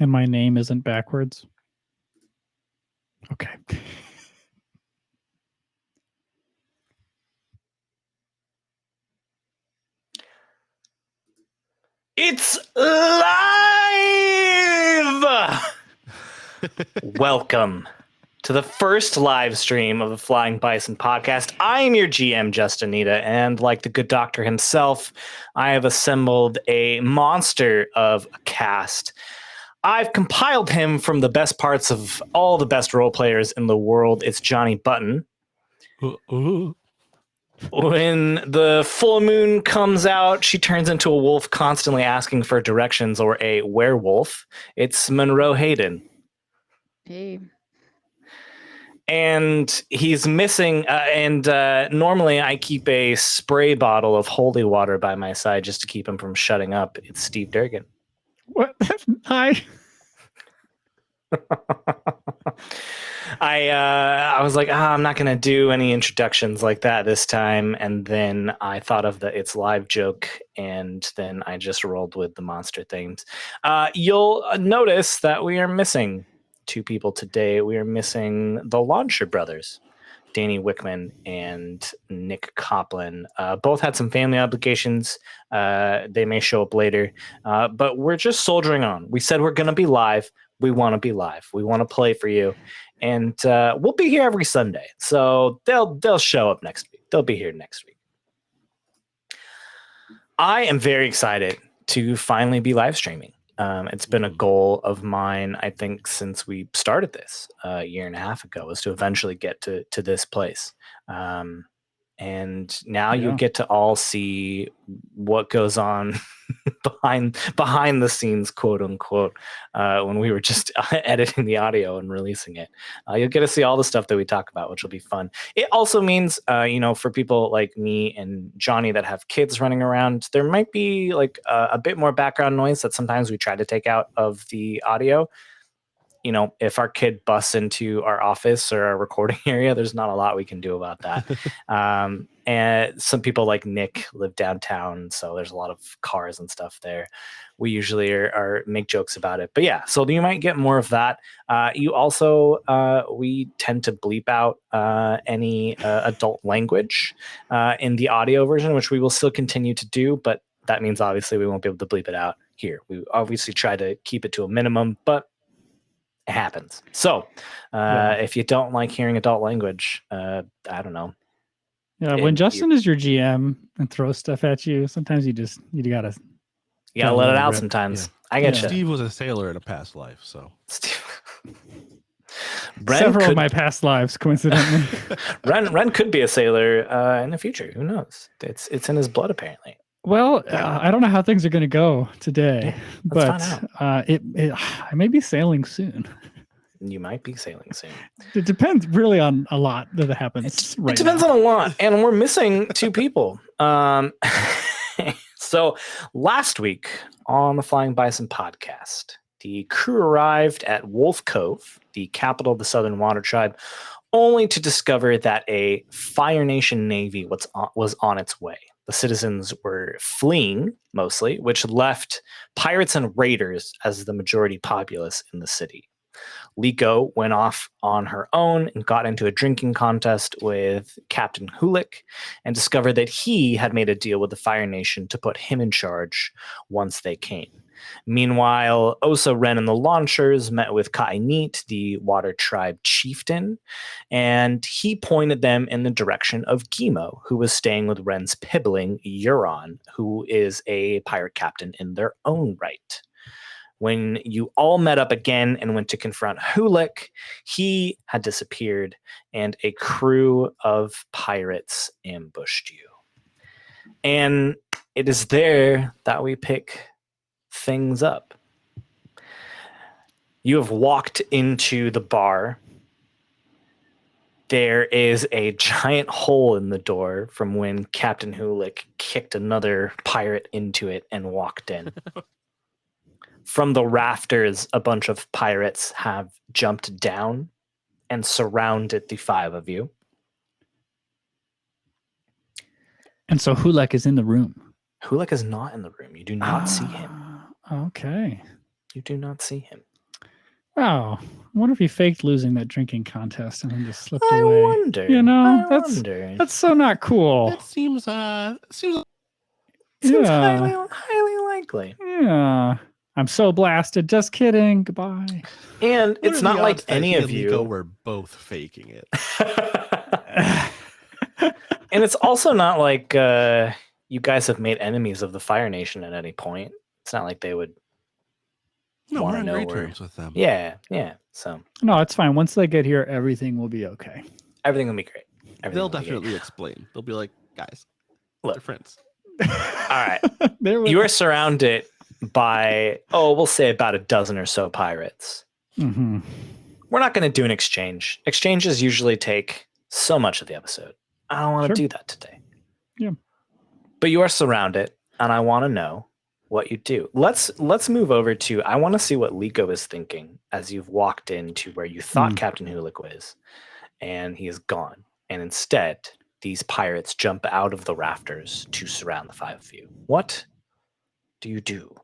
And my name isn't backwards. Okay. It's live! Welcome to the first live stream of the Flying Bison Podcast. I am your GM, Justinita, and like the good doctor himself, I have assembled a monster of a cast. I've compiled him from the best parts of all the best role players in the world. It's Johnny Button. When the full moon comes out, she turns into a wolf, constantly asking for directions, or a werewolf. It's Monroe Hayden. Hey. And he's missing, normally I keep a spray bottle of holy water by my side just to keep him from shutting up. It's Steve Durgan. What? Hi. I was like, I'm not going to do any introductions like that this time. And then I thought of the It's Live joke, and then I just rolled with the monster themes. You'll notice that we are missing two people today. We are missing the Lonshurs brothers, Danny Wickman and Nick Coplin. Both had some family obligations. They may show up later, but we're just soldiering on. We said we're going to be live. We want to be live. We want to play for you. And we'll be here every Sunday. So they'll show up next week. They'll be here next week. I am very excited to finally be live streaming. It's been a goal of mine, I think, since we started this a year and a half ago, was to eventually get to this place. And now you get to all see what goes on behind the scenes, quote unquote, when we were just editing the audio and releasing it. You'll get to see all the stuff that we talk about, which will be fun. It also means, for people like me and Johnny that have kids running around, there might be like a bit more background noise that sometimes we try to take out of the audio. You know, if our kid busts into our office or our recording area, there's not a lot we can do about that. And some people like Nick live downtown, so there's a lot of cars and stuff there. We usually are make jokes about it. But yeah, so you might get more of that. You also, we tend to bleep out any adult language in the audio version, which we will still continue to do, but that means obviously we won't be able to bleep it out here. We obviously try to keep it to a minimum, but it happens. So if you don't like hearing adult language, I don't know. Yeah, when Justin is your GM and throws stuff at you, sometimes you gotta let it out sometimes. Yeah. I get you. Steve was a sailor in a past life, so several of my past lives, coincidentally. Ren could be a sailor in the future. Who knows? It's in his blood, apparently. Well, I don't know how things are going to go today, but I may be sailing soon. You might be sailing soon. It depends really on a lot that happens. It depends on a lot, and we're missing two people. So last week on the Flying Bison Podcast, the crew arrived at Wolf Cove, the capital of the Southern Water Tribe, only to discover that a Fire Nation Navy was on its way. The citizens were fleeing, mostly, which left pirates and raiders as the majority populace in the city. Liko went off on her own and got into a drinking contest with Captain Holiq and discovered that he had made a deal with the Fire Nation to put him in charge once they came. Meanwhile, Osa, Ren, and the Lonshurs met with Ka'init, the Water Tribe chieftain, and he pointed them in the direction of Gimo, who was staying with Ren's pibbling, Euron, who is a pirate captain in their own right. When you all met up again and went to confront Holiq, he had disappeared, and a crew of pirates ambushed you. And it is there that we pick things up. You have walked into the bar. There is a giant hole in the door from when Captain Holiq kicked another pirate into it and walked in. From the rafters, a bunch of pirates have jumped down and surrounded the five of you. And so Holiq is in the room. Holiq is not in the room. You do not see him. Okay. You do not see him. Oh, I wonder if he faked losing that drinking contest and then just slipped I away. wonder. You know, I wonder. that's so not cool. That seems Seems Yeah. highly likely. Yeah. I'm so blasted. Just kidding. Goodbye. And What it's are not the like odds that any he of and you Niko were both faking it. And it's also not like you guys have made enemies of the Fire Nation at any point. It's not like they would No, want we're to on know great where. terms with them. Yeah. So No, it's fine. Once they get here, everything will be okay. everything will be great. Everything They'll will be great. definitely explain. They'll be like, guys, Look. they're friends. All right. There we You are surrounded by, we'll say about a dozen or so pirates. Mhm. We're not going to do an exchange. Exchanges usually take so much of the episode. I don't want to Sure. do that today. Yeah. But you are surrounded, and I want to know what you do. Let's move over to, I want to see what Liko is thinking as you've walked into where you thought Captain Holiq was, and he is gone. And instead, these pirates jump out of the rafters to surround the five of you. What do you do?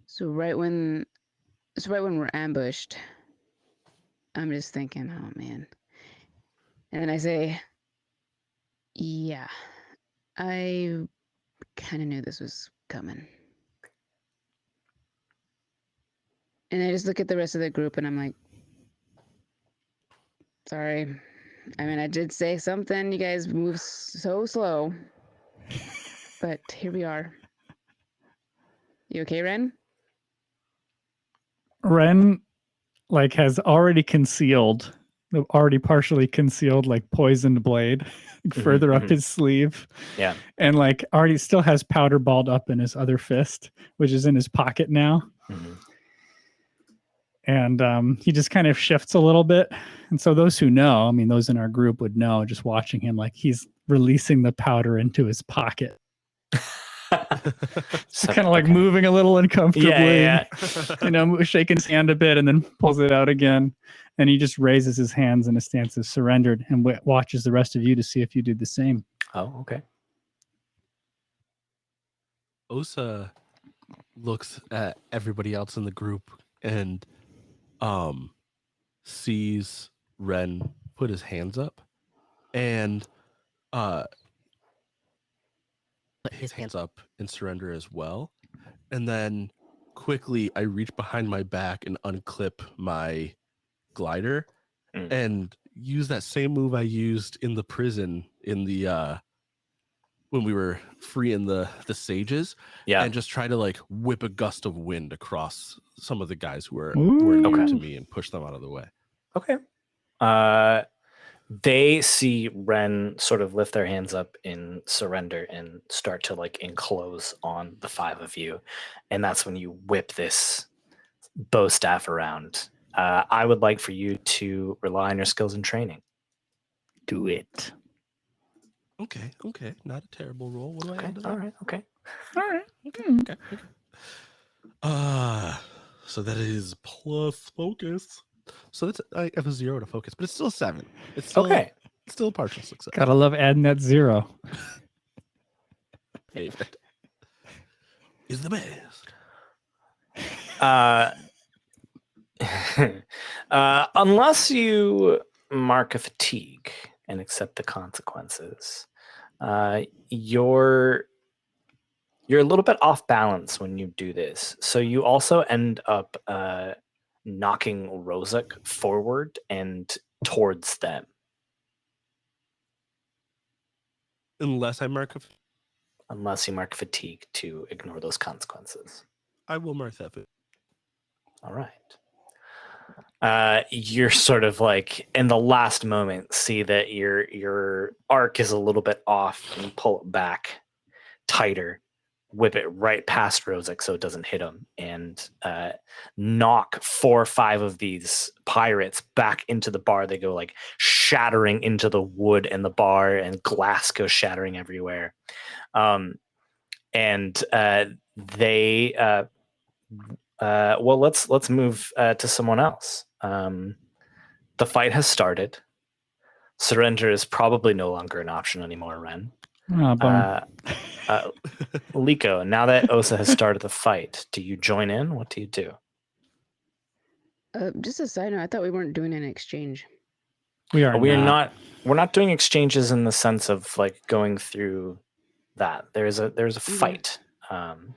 So right when we're ambushed, I'm just thinking, oh man. And then I say, yeah, I kind of knew this was coming. And I just look at the rest of the group and I'm like, sorry. I mean, I did say something. You guys move so slow. But here we are. You okay, Ren? Ren has already partially concealed poisoned blade further up his sleeve. Yeah. And already still has powder balled up in his other fist, which is in his pocket now. Mm-hmm. And he just kind of shifts a little bit. And so those who know, those in our group would know just watching him, he's releasing the powder into his pocket. So kind of moving a little uncomfortably, yeah. Shaking his hand a bit and then pulls it out again. And he just raises his hands in a stance of surrendered and watches the rest of you to see if you do the same. Oh, okay. Osa looks at everybody else in the group and sees Ren put his hands up and his hands up and surrender as well. And then quickly I reach behind my back and unclip my glider and use that same move I used in the prison in the when we were freeing the sages, and just try to whip a gust of wind across some of the guys who were near to me and push them out of the way. Okay. They see Ren sort of lift their hands up in surrender and start to enclose on the five of you, and that's when you whip this bow staff around. I would like for you to rely on your skills and training. Do it. Okay. Not a terrible roll. What do I add to that? All right. Okay. So that is plus focus. So that's I have a 0 to focus, but it's still 7. It's still It's still a partial success. Gotta love adding that 0. Favorite is the best. Unless you mark a fatigue and accept the consequences, you're a little bit off balance when you do this. So you also end up knocking Rozak forward and towards them. Unless you mark fatigue to ignore those consequences. I will mark that. All right. You're sort of in the last moment see that your arc is a little bit off and you pull it back tighter, whip it right past Rozak so it doesn't hit him, and knock 4 or 5 of these pirates back into the bar. They go shattering into the wood in the bar, and glass goes shattering everywhere. Let's move to someone else. The fight has started. Surrender is probably no longer an option anymore, Ren. Liko, now that Osa has started the fight, do you join in? What do you do? Just a side note, I thought we weren't doing an exchange. We are. We're not. we're not doing exchanges in the sense of like going through that. There's a fight.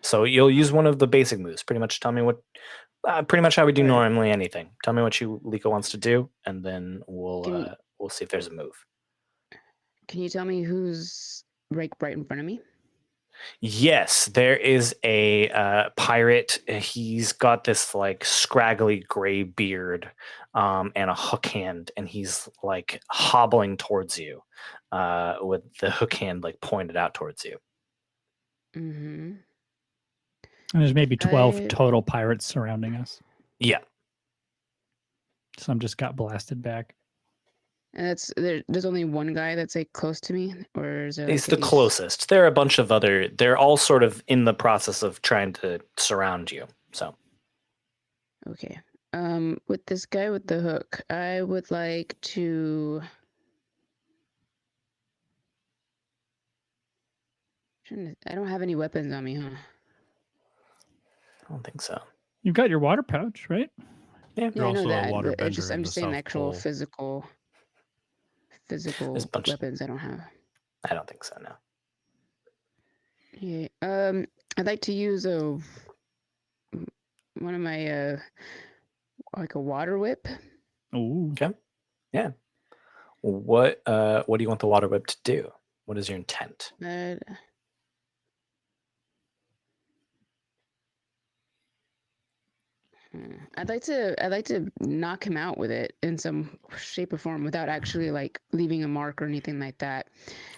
So you'll use one of the basic moves. Pretty much tell me what pretty much how we do Alright. normally anything. Tell me what Liko wants to do, and then we'll see if there's a move. Can you tell me who's right in front of me? Yes, there is a pirate. He's got this like scraggly gray beard and a hook hand, and he's like hobbling towards you with the hook hand like pointed out towards you. Mm-hmm. And there's maybe 12 I- total pirates surrounding us. Yeah. Some just got blasted back. And there's only one guy that's like close to me, or is there? He's like, the at least- closest. There are a bunch of other. They're all sort of in the process of trying to surround you. So Okay. With this guy with the hook, I would like to. I don't have any weapons on me, huh? I don't think so. You've got your water pouch, right? Yeah, You're I know also a that. water But bender in I'm the just saying South actual Pole. physical There's a bunch of- weapons I don't have. I don't think so. No. Yeah. I'd like to use one of my like a water whip. Ooh. Okay. Yeah. What do you want the water whip to do? What is your intent? I'd like to knock him out with it in some shape or form without actually like leaving a mark or anything like that.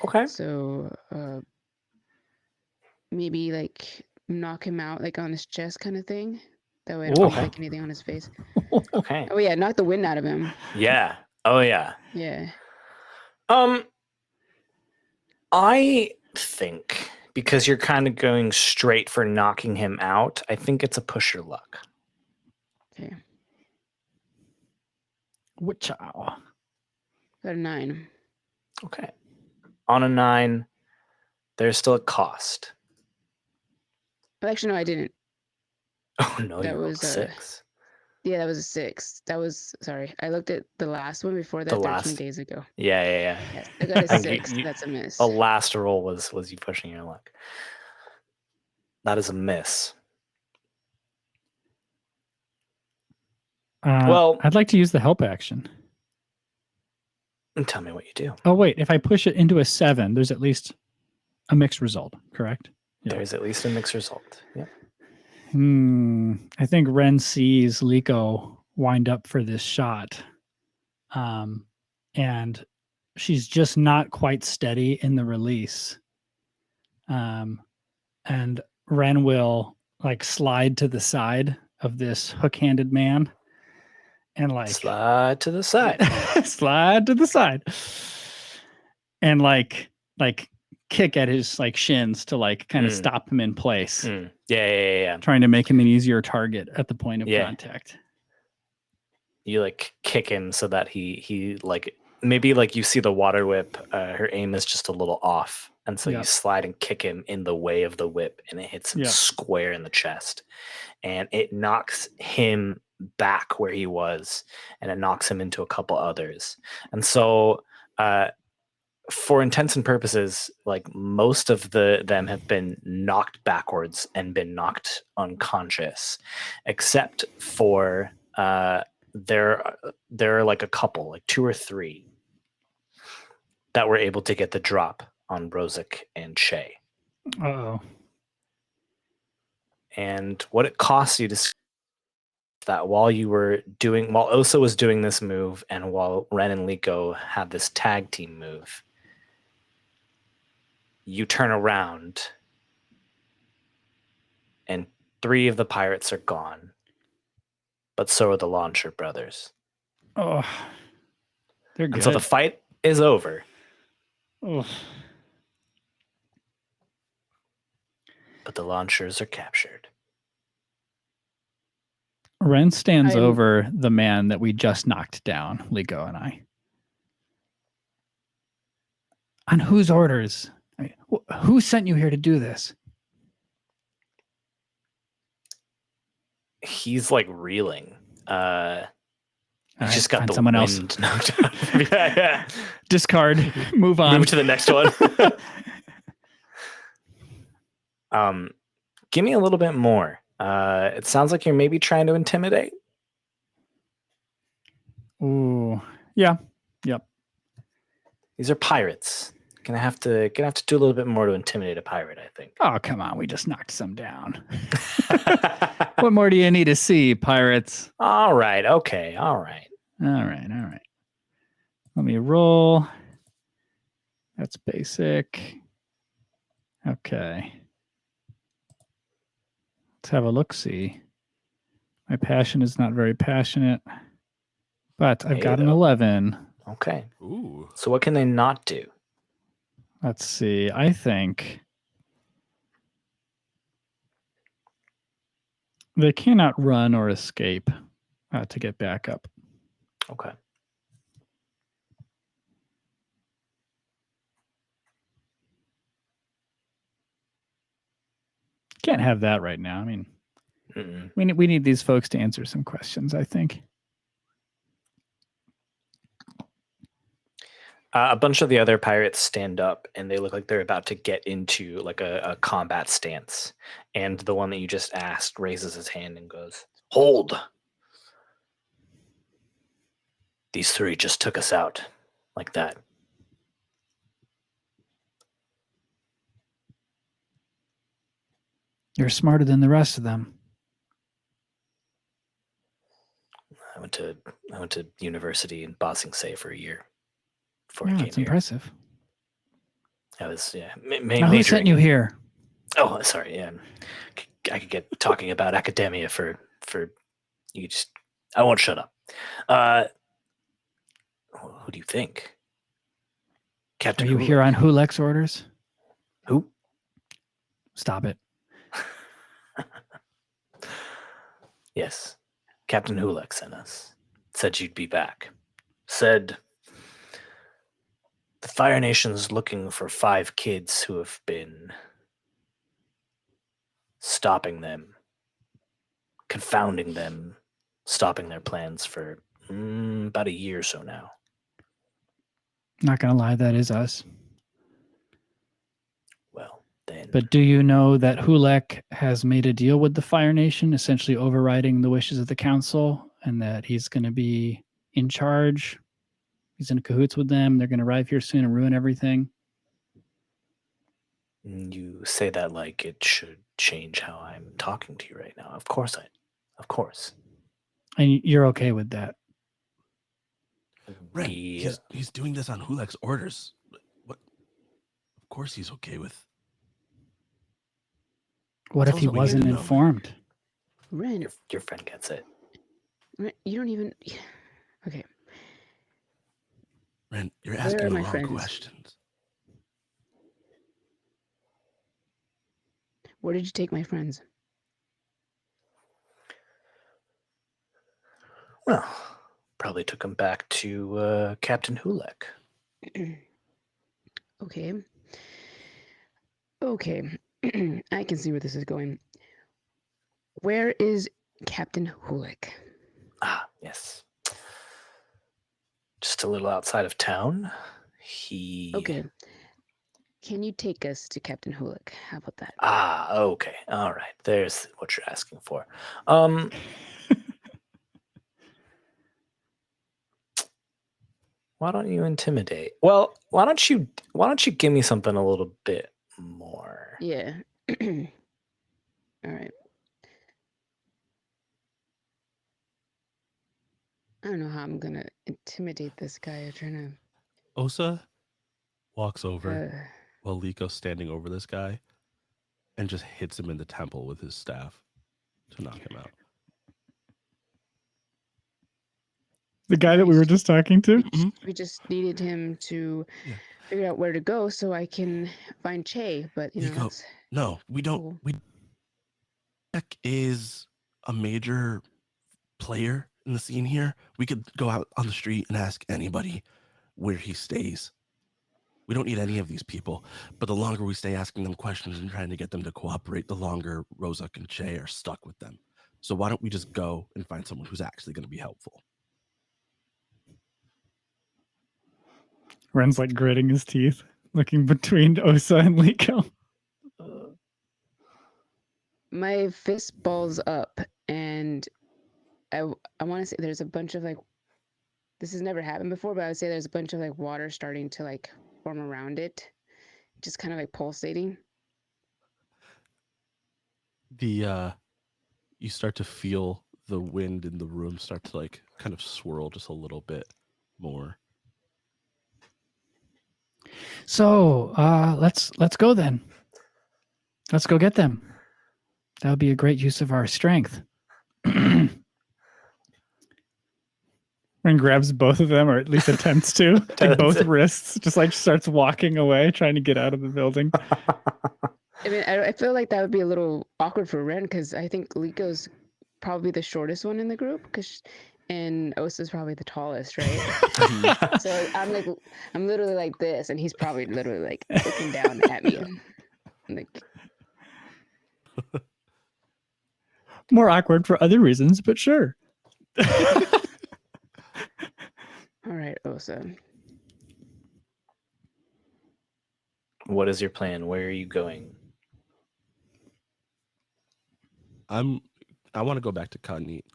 Okay. So maybe like knock him out like on his chest kind of thing. That way I don't Okay. like anything on his face. Okay. Oh yeah, knock the wind out of him. Yeah. Oh yeah. Yeah. I think because you're kind of going straight for knocking him out, I think it's a push your luck. Okay. Wichow. Got a 9. Okay. On a 9, there's still a cost. Well, actually, no, I didn't. Oh no, That you rolled was, 6. Yeah, that was a 6. That was sorry. I looked at the last one before that The 13 last? days ago. Yeah. Yes, I got a And you- 6. you- That's a miss. The last roll was you pushing your luck. That is a miss. Well- I'd like to use the help action. And tell me what you do. Oh, wait. If I push it into a 7, there's at least a mixed result, correct? Yeah. There's at least a mixed result. Yeah. I think Ren sees Liko wind up for this shot. And she's just not quite steady in the release. And Ren will like slide to the side of this hook-handed man and like Slide to the side. slide to the side and like kick at his like shins to like kind of stop him in place. Yeah. Trying to make him an easier target at the point of Yeah. contact. You like kick him so that he like maybe like you see the water whip, her aim is just a little off, and so Yeah. you slide and kick him in the way of the whip, and it hits him Yeah. square in the chest, and it knocks him back where he was, and it knocks him into a couple others. And so for intents and purposes, like most of them have been knocked backwards and been knocked unconscious, except for there are like a couple, like 2 or 3, that were able to get the drop on Brozik and Shay. Uh-oh. And what it costs you to see that while Osa was doing this move and while Ren and Liko had this tag team move, you turn around and 3 of the pirates are gone, but so are the Lonshurs brothers. Oh, they're good. And so the fight is over. Oh. But the Lonshurs are captured. Ren stands I'm- over the man that we just knocked down, Liko and I. On whose orders? I mean, who sent you here to do this? He's like reeling. All just right, got find the someone else. wind knocked out. Yeah. Discard. Move on. Move to the next one. Give me a little bit more. It sounds like you're maybe trying to intimidate. Ooh, yeah, yep. These are pirates. Gonna have to do a little bit more to intimidate a pirate, I think. Oh, come on. We just knocked some down. What more do you need to see, pirates? All right. Okay. All right. All right. Let me roll. That's basic. Okay. Let's have a look-see. My passion is not very passionate, but I've got an 11. Okay. Ooh. So what can they not do? Let's see. I think they cannot run or escape to get back up. Okay. Can't have that right now. I mean, Mm-mm. we need these folks to answer some questions, I think. A bunch of the other pirates stand up and they look like they're about to get into like a combat stance. And the one that you just asked raises his hand and goes, "Hold. These three just took us out like that." You're smarter than the rest of them. I went to university in Ba Sing Se for a year before I Yeah, came it's here. impressive. I was Now, who majoring sent you in- here? Oh, sorry. Yeah, I could get talking about academia for you. Just I won't shut up. Who do you think? Are Captain you Holiq. here on Holiq's orders? Who? Stop it. Yes, Captain Holiq sent us. Said you'd be back. Said the Fire Nation's looking for 5 kids who have been stopping them, confounding them, stopping their plans for about a year or so now. Not gonna lie, that is us. Well, then. But do you know that Holiq has made a deal with the Fire Nation, essentially overriding the wishes of the council, and that he's going to be in charge? He's in cahoots with them. They're going to arrive here soon and ruin everything. You say that like it should change how I'm talking to you right now. Of course. And you're okay with that? Ren, We- he's doing this on Holiq's orders. What? Of course he's okay with. What Tell if us he what we need to wasn't know. informed? Ren, your friend gets it. Ren, you don't even. Okay. Ren, you're Where asking are the my wrong friends? questions. Where did you take my friends? Well, probably took him back to Captain Holiq. Okay. Okay. I can see where this is going. Where is Captain Holiq? Ah, yes. Just a little outside of town. He. Okay. Can you take us to Captain Holiq? How about that? Ah, okay. All right. There's what you're asking for. Why don't you intimidate? Well, why don't you give me something a little bit more? Yeah. All right. I don't know how I'm gonna intimidate this guy. I'm trying Osa walks to. over while Liko's standing over this guy and just hits him in the temple with his staff to knock him out. The guy that we were just talking to? We just needed him to Yeah. figure out where to go so I can find Che. But you know, Nico, that's No, we don't. Cool. Jack is a major player in the scene here. We could go out on the street and ask anybody where he stays. We don't need any of these people. But the longer we stay asking them questions and trying to get them to cooperate, the longer Rozak and Che are stuck with them. So why don't we just go and find someone who's actually going to be helpful? Ren's like gritting his teeth, looking between Osa and Liko. My fist balls up, and I want to say there's a bunch of like, this has never happened before, but I would say there's a bunch of like water starting to like form around it, just kind of like pulsating. You start to feel the wind in the room start to like kind of swirl just a little bit more. So let's go then. Let's go get them. That would be a great use of our strength. And grabs both of them, or at least attempts to, like both wrists, just like starts walking away, trying to get out of the building. I mean, I feel like that would be a little awkward for Ren, because I think Liko's probably the shortest one in the group, and Osa's probably the tallest, right? So I'm literally like this, and he's probably literally like looking down at me. Like, More awkward for other reasons, but sure. all right, Osa. What is your plan? Where are you going? I want to go back to Kate.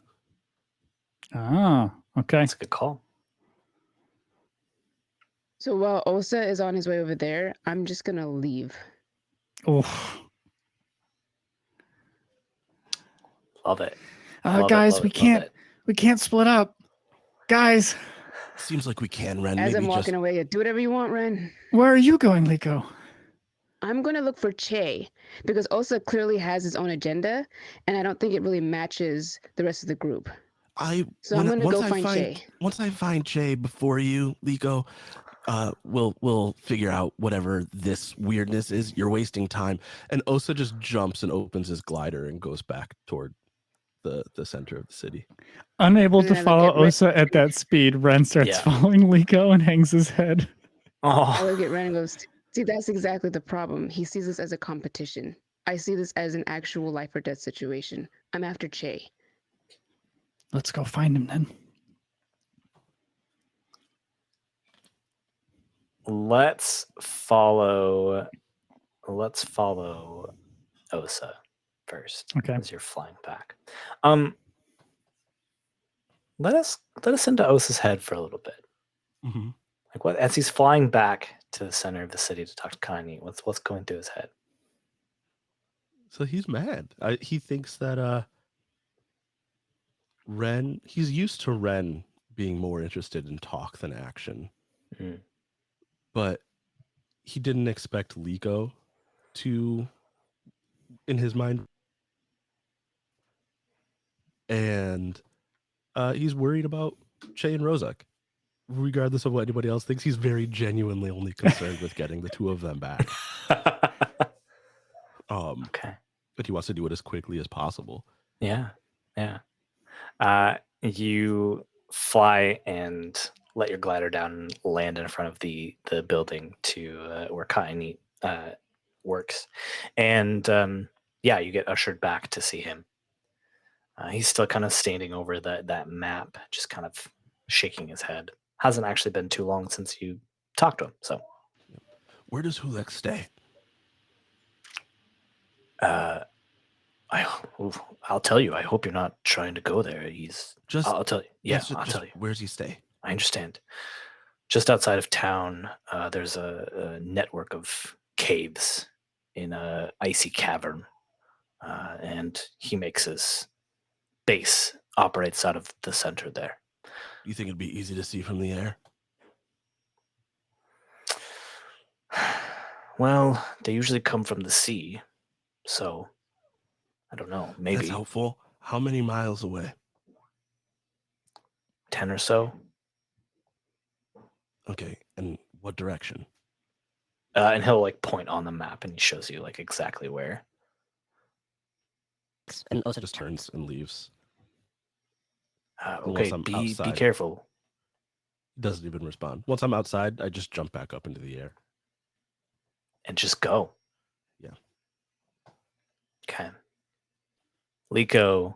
Ah, okay. That's a good call. So while Osa is on his way over there, I'm just gonna leave. Oh, Love it. Love guys, it, we love it. can't split up. Guys, Seems like we can, Ren. As Maybe I'm walking just away, do whatever you want, Ren. where are you going, Liko? I'm gonna look for Che, because Osa clearly has his own agenda, and I don't think it really matches the rest of the group. I'm gonna go find Che. Once I find Che before you, Liko, we'll figure out whatever this weirdness is. You're wasting time. And Osa just jumps and opens his glider and goes back toward the center of the city. Unable And to then I look follow at Ren. Osa at that speed, Ren starts Yeah. following Liko and hangs his head. I Oh, look at Ren and goes, see, that's exactly the problem. He sees this as a competition. I see this as an actual life or death situation. I'm after Che. Let's go find him then. let's follow Osa first. Okay. As you're flying back. Let us into Osa's head for a little bit. Mm-hmm. Like what as he's flying back to the center of the city to talk to Kanye, what's going through his head? So he's mad. He thinks that Ren. He's used to Ren being more interested in talk than action, but he didn't expect Liko to, in his mind, and he's worried about Che and Rozak. Regardless of what anybody else thinks, he's very genuinely only concerned with getting the two of them back. Okay. But he wants to do it as quickly as possible. Yeah. You fly and let your glider down and land in front of the building to where Kanye works, and you get ushered back to see him. He's still kind of standing over that map, just kind of shaking his head. Hasn't actually been too long since you talked to him. So, where does Holiq stay? I'll tell you. I hope you're not trying to go there. I'll tell you. Yeah, I'll tell you. Where's he stay? I understand. Just outside of town, there's a network of caves in a icy cavern, and he makes his base, operates out of the center there. You think it'd be easy to see from the air? Well, they usually come from the sea, so I don't know. Maybe That's helpful. How many miles away? 10 or so. Okay, and what direction? And he'll like point on the map, and he shows you like exactly where. And also just turns and leaves. Okay, be careful. He doesn't even respond. Once I'm outside, I just jump back up into the air. And just go. Yeah. Okay. Liko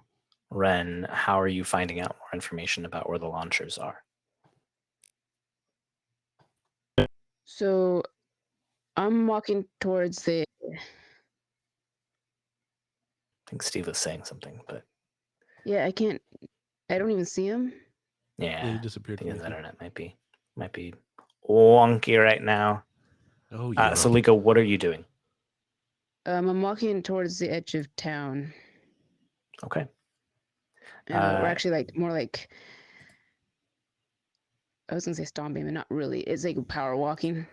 Ren, how are you finding out more information about where the Lonshurs are? So I'm walking towards the. I think Steve was saying something, but Yeah, I can't. I don't even see him. yeah, He disappeared. I think his from me. internet might be wonky right now. Oh yeah. So Liko, what are you doing? I'm walking towards the edge of town. Okay. We're actually like more like. I was gonna say stomping, but not really. It's like power walking.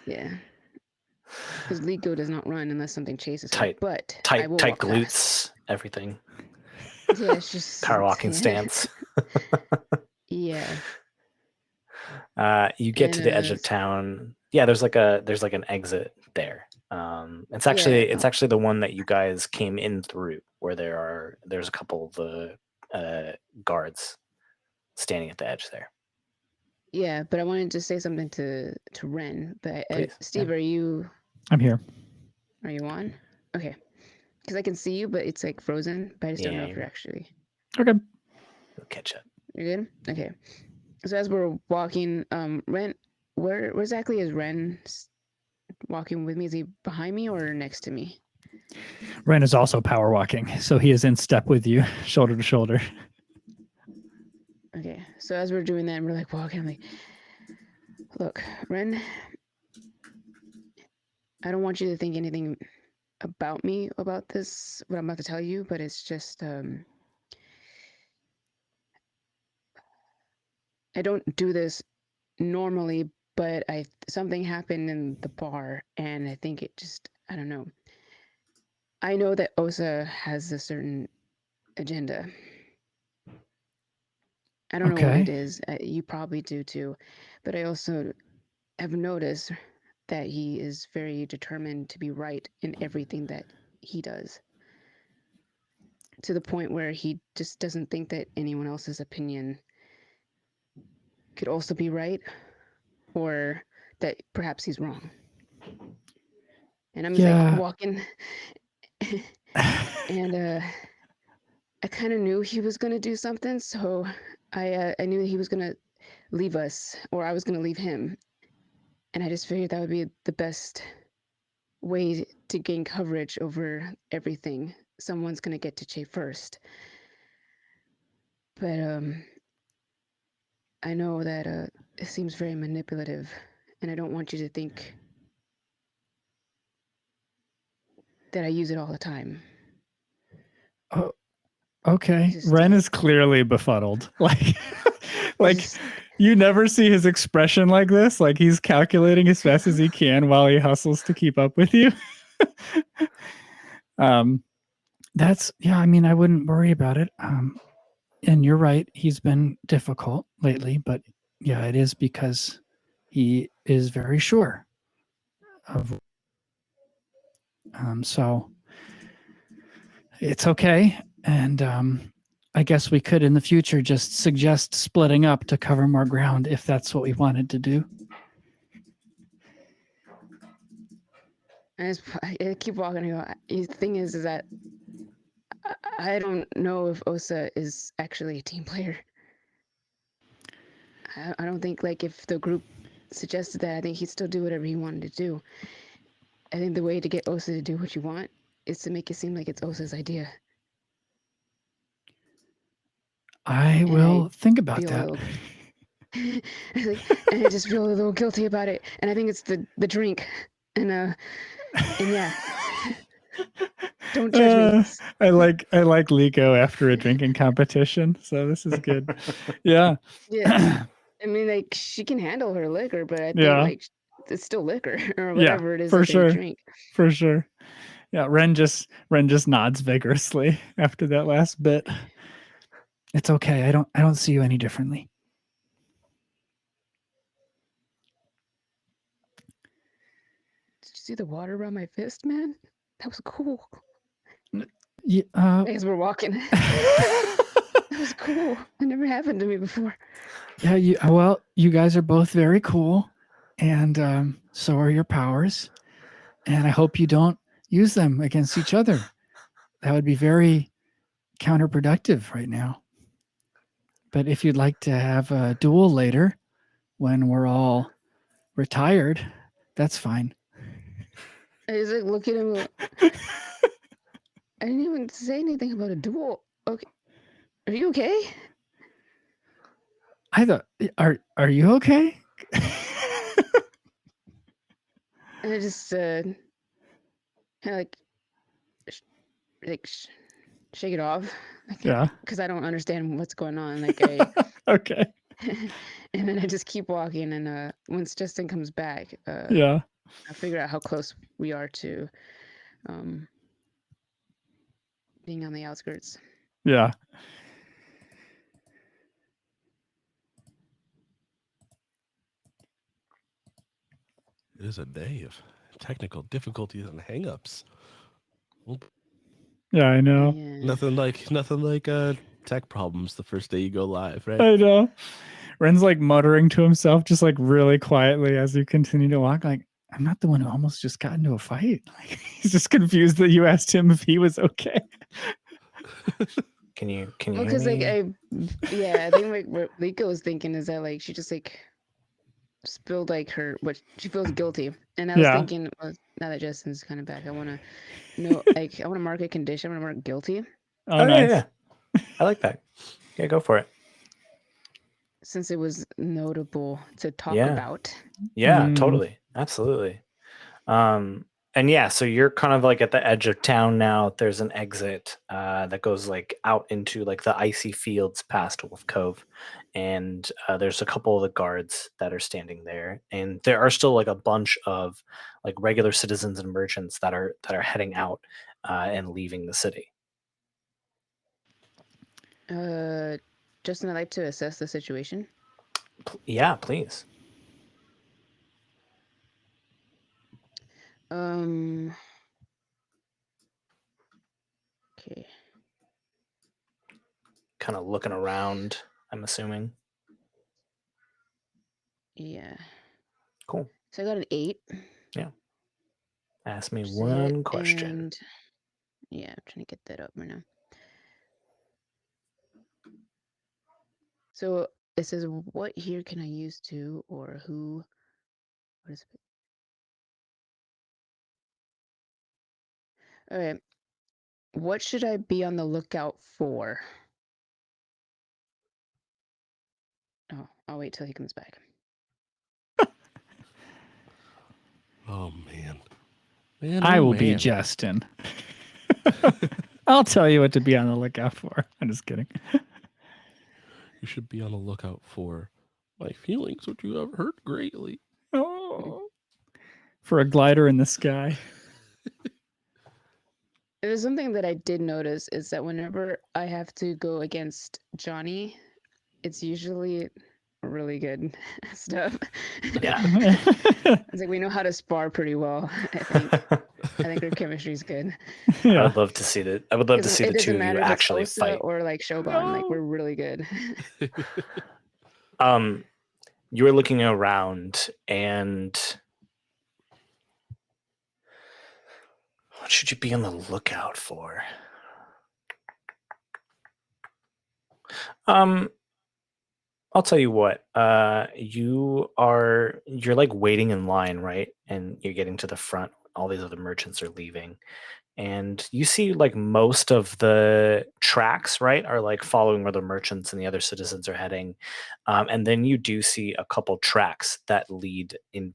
Yeah. Because Liko does not run unless something chases her. But I will tight walk glutes, fast. everything. Yeah, it's just Power walking yeah. stance. Yeah. You get to the edge of town. Yeah, there's like an exit there. It's actually the one that you guys came in through, where there's a couple of the guards standing at the edge there. Yeah, but I wanted to say something to Ren. But Steve, yeah. I'm here. Are you on? Okay. Because I can see you, but it's like frozen. But I just don't know if you're actually. Okay. We'll catch up. You're good? Okay. So as we're walking, Ren, where exactly is Ren walking with me? Is he behind me or next to me? Ren is also power walking, so he is in step with you, shoulder to shoulder. Okay. So as we're doing that, we're like walking. I'm like, look, Ren, I don't want you to think anything about me about this, what I'm about to tell you, but it's just, I don't do this normally, but something happened in the bar, and I think it just, I don't know. I know that Osa has a certain agenda. I don't know what it is. You probably do too, but I also have noticed that he is very determined to be right in everything that he does, to the point where he just doesn't think that anyone else's opinion could also be right, or that perhaps he's wrong. And I'm just like walking, and I kind of knew he was gonna do something, so I knew that he was gonna leave us, or I was gonna leave him, and I just figured that would be the best way to gain coverage over everything. Someone's gonna get to Che first, but I know that it seems very manipulative, and I don't want you to think that I use it all the time. Oh, okay. Ren is clearly befuddled. You never see his expression like this. Like he's calculating as fast as he can while he hustles to keep up with you. I mean, I wouldn't worry about it. And you're right. He's been difficult lately, but yeah, it is because he is very sure of. So it's okay. And I guess we could in the future just suggest splitting up to cover more ground if that's what we wanted to do. I keep walking and go, the thing is that I don't know if Osa is actually a team player. I don't think, like, if the group suggested that, I think he'd still do whatever he wanted to do. I think the way to get Osa to do what you want is to make it seem like it's Osa's idea. I will think about that. And I just feel a little guilty about it. And I think it's the drink. And yeah. Don't judge me. I like Liko after a drinking competition, so this is good. Yeah. Yeah. I mean, like, she can handle her liquor, but I think like it's still liquor or whatever it is for that sure. they drink. For sure. Yeah, Ren just nods vigorously after that last bit. It's okay. I don't see you any differently. Did you see the water around my fist, man? That was cool. Yeah, as we're walking. That was cool. It never happened to me before. Yeah, you guys are both very cool, and so are your powers. And I hope you don't use them against each other. That would be very counterproductive right now. But if you'd like to have a duel later when we're all retired, that's fine. I just like look at him. Like, I didn't even say anything about a duel. Okay, are you okay? I thought, are you okay? And I just kind of shake it off. Yeah. Because I don't understand what's going on. Okay. And then I just keep walking. And once Justin comes back, Yeah. I figure out how close we are to being on the outskirts. Yeah. It is a day of technical difficulties and hangups. Yeah, I know. Yeah. Nothing like tech problems the first day you go live, right? I know. Ren's like muttering to himself, just like really quietly as you continue to walk. Like, I'm not the one who almost just got into a fight. Like, he's just confused that you asked him if he was okay. Can you Well, hear because me? I think like what Liko was thinking is that like she just like spilled like what she feels guilty, and I was thinking, well, now that Justin's kind of back, I want to know, like, I want to mark a condition. I want to mark guilty. Oh, nice. Yeah. I like that. Yeah, go for it. Since it was notable to talk Yeah. about. Yeah, totally. Absolutely. And yeah, so you're kind of like at the edge of town now. There's an exit that goes like out into like the icy fields past Wolf Cove. And there's a couple of the guards that are standing there. And there are still like a bunch of like regular citizens and merchants that are heading out and leaving the city. Justin, I'd like to assess the situation. Yeah, please. Okay. Kind of looking around, I'm assuming. Yeah. Cool. So I got an 8. Yeah. Ask me one question. And yeah, I'm trying to get that up right now. So it says, what here can I use to, or who? What is it? All right. What should I be on the lookout for? Oh, I'll wait till he comes back. Oh man. I will be Justin. I'll tell you what to be on the lookout for. I'm just kidding. You should be on the lookout for my feelings, which you have hurt greatly. Oh, for a glider in the sky. There's something that I did notice is that whenever I have to go against Johnny, it's usually really good stuff. Yeah. It's like we know how to spar pretty well. I think our chemistry is good. Yeah. I would love to see that. I would love to see the two of you actually Osa fight. or like Shogun. Like we're really good. You were looking around, and what should you be on the lookout for? I'll tell you what. You're like waiting in line, right? And you're getting to the front. All these other merchants are leaving. And you see like most of the tracks, right, are like following where the merchants and the other citizens are heading. And then you do see a couple tracks that lead in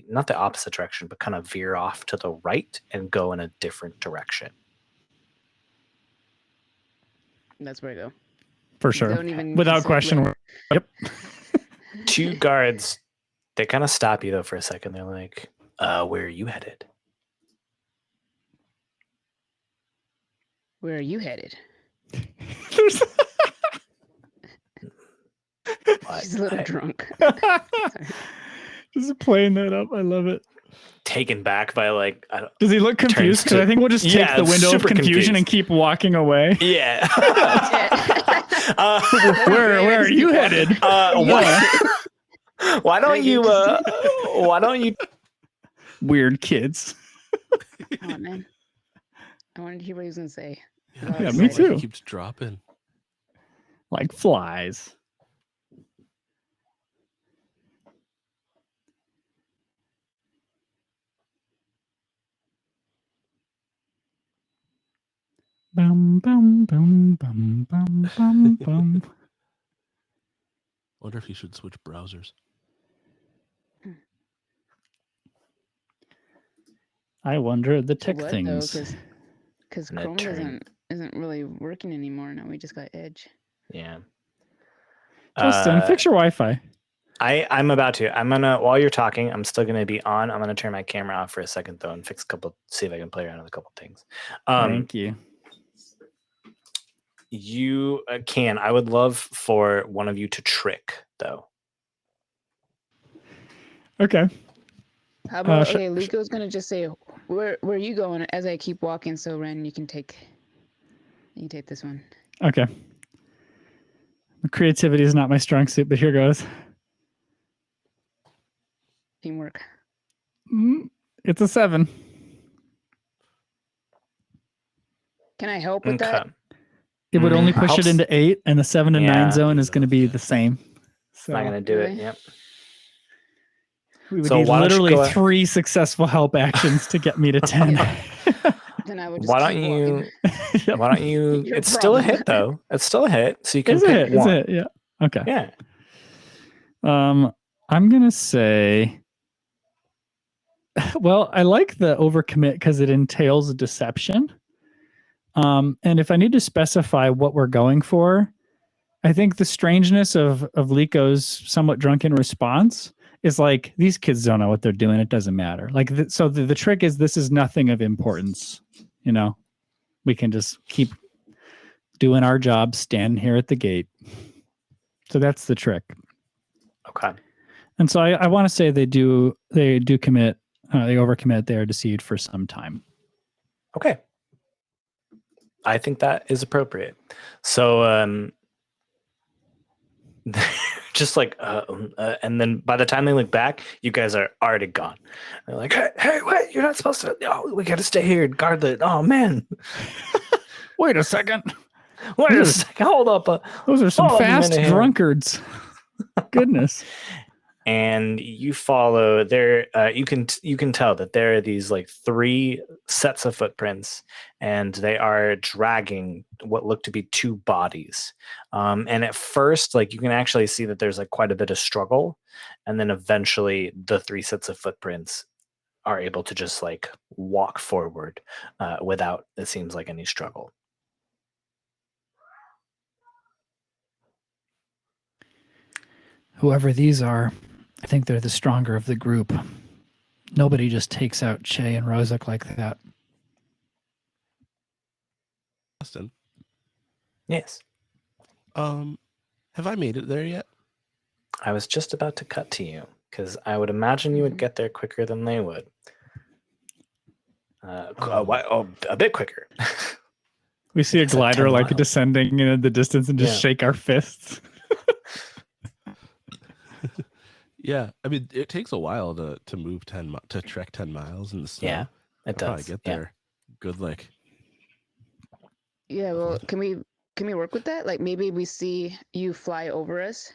not the opposite direction, but kind of veer off to the right and go in a different direction. That's where I go. For sure. Don't even Without question. Yep. Two guards, they kind of stop you though for a second. They're like, where are you headed? Where are you headed? She's a little drunk. Just playing that up. I love it. Taken back by like, does he look confused? Because I think we'll just take the window of confusion and keep walking away. Yeah. Where are you headed? Why don't you? Weird kids. Oh man, I wanted to hear what he was gonna say. Yeah, me excited. too. He keeps dropping. Like flies. Bum bum bum bum bum bum bum. Wonder if he should switch browsers. I wonder the tech What things. though? Because And it Chrome turned- isn't really working anymore. Now we just got Edge. Yeah. Justin, fix your Wi-Fi. I'm about to. I'm gonna, while you're talking, I'm still gonna be on. I'm gonna turn my camera off for a second though and fix a couple, see if I can play around with a couple things. Thank you. You can. I would love for one of you to trick though. Okay. How about sh- okay? Lico's gonna just say, "Where are you going?" As I keep walking, so Ren, you can take this one. Okay. Creativity is not my strong suit, but here goes. Teamwork. It's a 7. Can I help with that? It would only push Helps. it into 8, and the 7 to 9 Yeah. zone is going to be the same. So Not gonna do it. Really? Yep. we would So need why don't you literally go 3 successful help actions to get me to 10. Then I would just Why don't keep you? walking. Yep. Why don't you? Your It's still a problem. hit though. It's still a hit. So you can It's a pick hit. It's one. a hit. Yeah. Okay. Yeah. I'm going to say, well, I like the overcommit because it entails deception. And if I need to specify what we're going for, I think the strangeness of Lico's somewhat drunken response is like, these kids don't know what they're doing. It doesn't matter. Like, so the trick is this is nothing of importance. You know, we can just keep doing our job, standing here at the gate. So that's the trick. Okay. And so I want to say they do commit, they overcommit their deceit for some time. Okay. I think that is appropriate. So, just like, and then by the time they look back, you guys are already gone. They're like, hey, wait, you're not supposed to. Oh, we got to stay here and guard the. Oh man, Wait a second. wait a second, hold up. Those are some Hold up a fast minute here. drunkards. Goodness. And you follow there. You can tell that there are these like 3 sets of footprints, and they are dragging what look to be 2 bodies. And at first, like you can actually see that there's like quite a bit of struggle, and then eventually the 3 sets of footprints are able to just like walk forward without, it seems like, any struggle. Whoever these are, I think they're the stronger of the group. Nobody just takes out Che and Rozak like that. Justin, Yes, have I made it there yet? I was just about to cut to you because I would imagine you would get there quicker than they would. A bit quicker. We see a It's like glider 10 like miles. descending in the distance and just Yeah. shake our fists. Yeah, I mean, it takes a while to move to trek 10 miles in the snow. Yeah, it I'll probably does. get Yeah. there. Good lick. Yeah. Well, can we work with that? Like maybe we see you fly over us.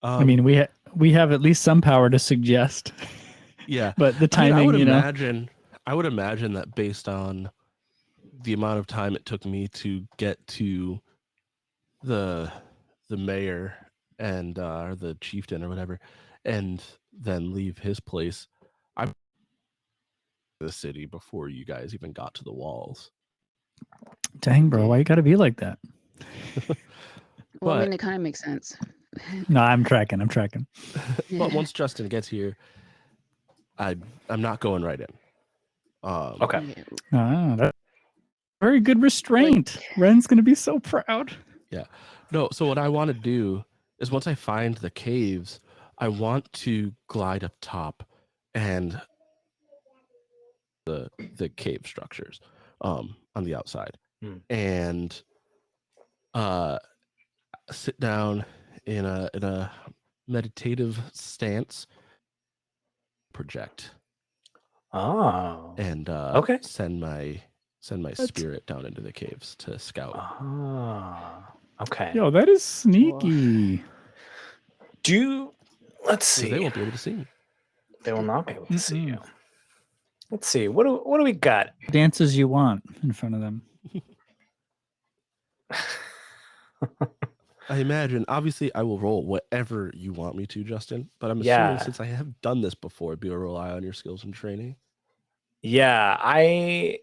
I mean, we have at least some power to suggest, yeah, but the I mean, timing, I would imagine that based on the amount of time it took me to get to the mayor and or the chieftain or whatever, and then leave his place, I'm the city before you guys even got to the walls. Dang, bro, why you gotta be like that? Well, I But- mean, it kind of makes sense. No, I'm tracking. But once Justin gets here, I'm not going right in. Okay. Yeah. That's very good restraint. Ren's gonna be so proud. No, so what I want to do is once I find the caves, I want to glide up top and the cave structures on the outside and sit down in a meditative stance, project. Oh. and Okay. send my spirit down into the caves to scout. Oh. Okay. Yo, that is sneaky. Let's 'Cause see. they won't be able to see me. They will not be able to see you. Let's see. What do we got? Dances you want in front of them. I imagine, obviously, I will roll whatever you want me to, Justin. But I'm Yeah. assuming since I have done this before, it'd be a rely on your skills and training. Yeah, I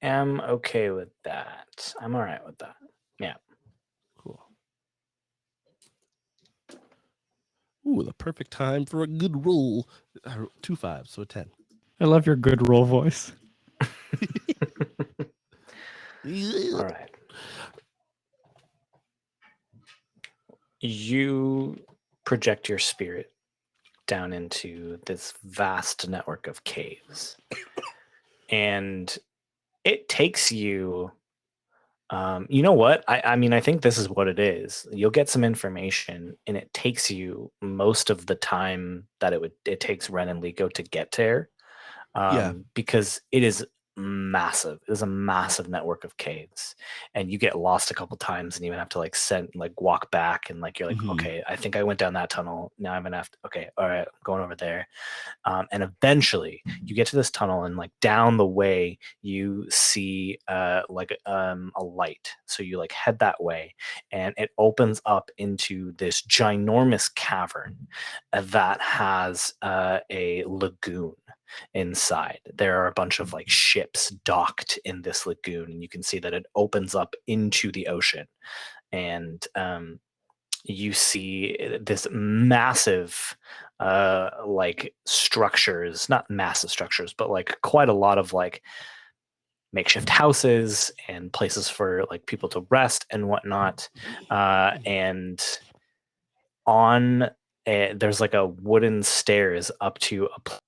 am okay with that. I'm all right with that. Yeah. Cool. Ooh, the perfect time for a good roll. 2 5s, so a 10. I love your good roll voice. All right. You project your spirit down into this vast network of caves. And it takes you, you know what? I mean, I think this is what it is. You'll get some information, and it takes you most of the time that it takes Ren and Liko to get there. Because it is massive. It is a massive network of caves, and you get lost a couple times, and you have to walk back, and you're like, okay, I think I went down that tunnel. Now I'm gonna have to. Okay, all right, I'm going over there, and eventually you get to this tunnel, and down the way you see a light. So you head that way, and it opens up into this ginormous cavern that has a lagoon inside. There are a bunch of ships docked in this lagoon, and you can see that it opens up into the ocean, and you see this massive structures, not massive structures, but quite a lot of makeshift houses and places for people to rest and whatnot, and on there's a wooden stairs up to a platform,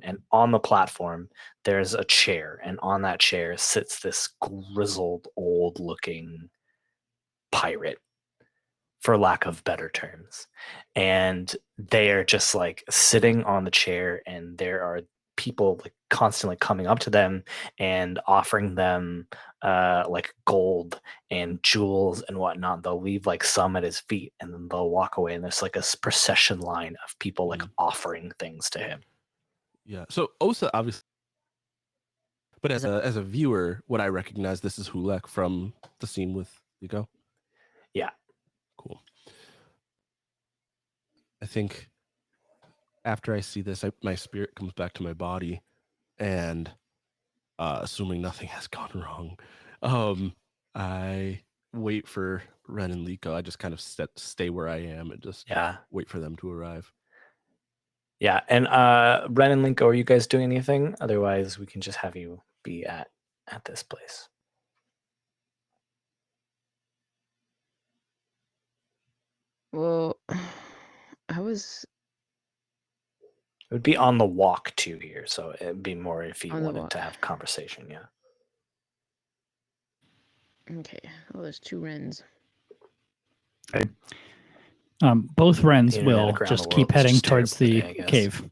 and on the platform there's a chair, and on that chair sits this grizzled old looking pirate, for lack of better terms, and they are just sitting on the chair, and there are people constantly coming up to them and offering them gold and jewels and whatnot. They'll leave some at his feet, and then they'll walk away, and there's a procession line of people offering things to him. Yeah. So Osa obviously, but as a viewer, would I recognize this is Holiq from the scene with Liko? Yeah. Cool. I think after I see this, my spirit comes back to my body, and assuming nothing has gone wrong, I wait for Ren and Liko. I just kind of stay where I am and just wait for them to arrive. Yeah, and Ren and Liko, are you guys doing anything? Otherwise, we can just have you be at this place. Well, it would be on the walk to here, so it'd be more if you wanted to have conversation. Yeah. Okay. Well, there's 2 Rens. Okay. Both Rens internet will around just the keep world is heading just towards the terrible today, I cave.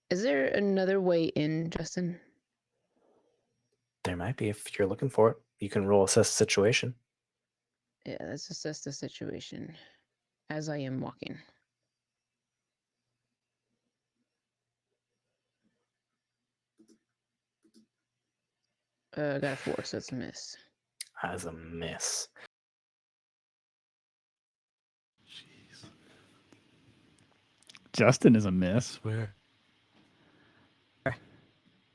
Is there another way in, Justin? There might be if you're looking for it. You can roll assess the situation. Yeah, let's assess the situation as I am walking. I got a 4, so it's a miss. As a miss. Jeez. Justin is a miss. Where?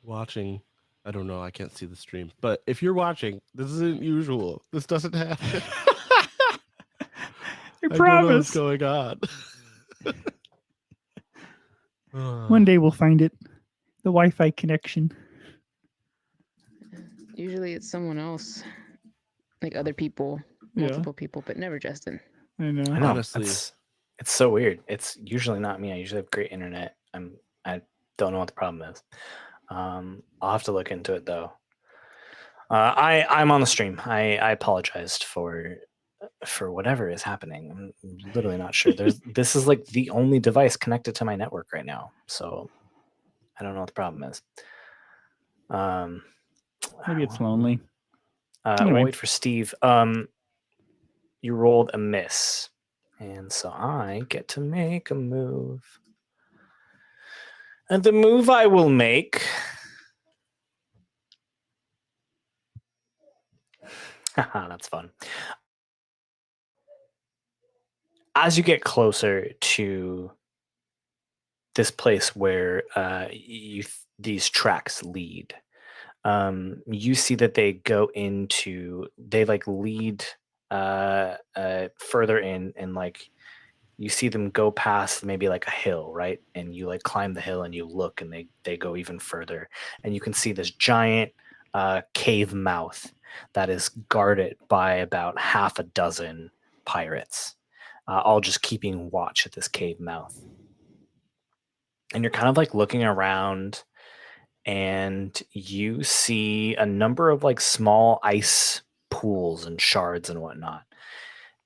Watching. I don't know. I can't see the stream. But if you're watching, this isn't usual. This doesn't happen. I don't know promise. what's going on. One day we'll find it. The Wi-Fi connection. Usually it's someone else, other people, multiple people, but never Justin. I know. I know. Honestly, it's so weird. It's usually not me. I usually have great internet. I don't know what the problem is. I'll have to look into it though. I'm on the stream. I apologized for for whatever is happening. I'm literally not sure. This is like the only device connected to my network right now, so I don't know what the problem is. Maybe it's lonely. We'll Anyway. wait for Steve. You rolled a miss, and so I get to make a move. And the move I will make. Haha, that's fun. As you get closer to this place where these tracks lead, you see that they lead further in, and like you see them go past maybe like a hill, right? And you like climb the hill and you look, and they go even further, and you can see this giant cave mouth that is guarded by about half a dozen pirates, all just keeping watch at this cave mouth. And you're kind of like looking around, and you see a number of like small ice pools and shards and whatnot.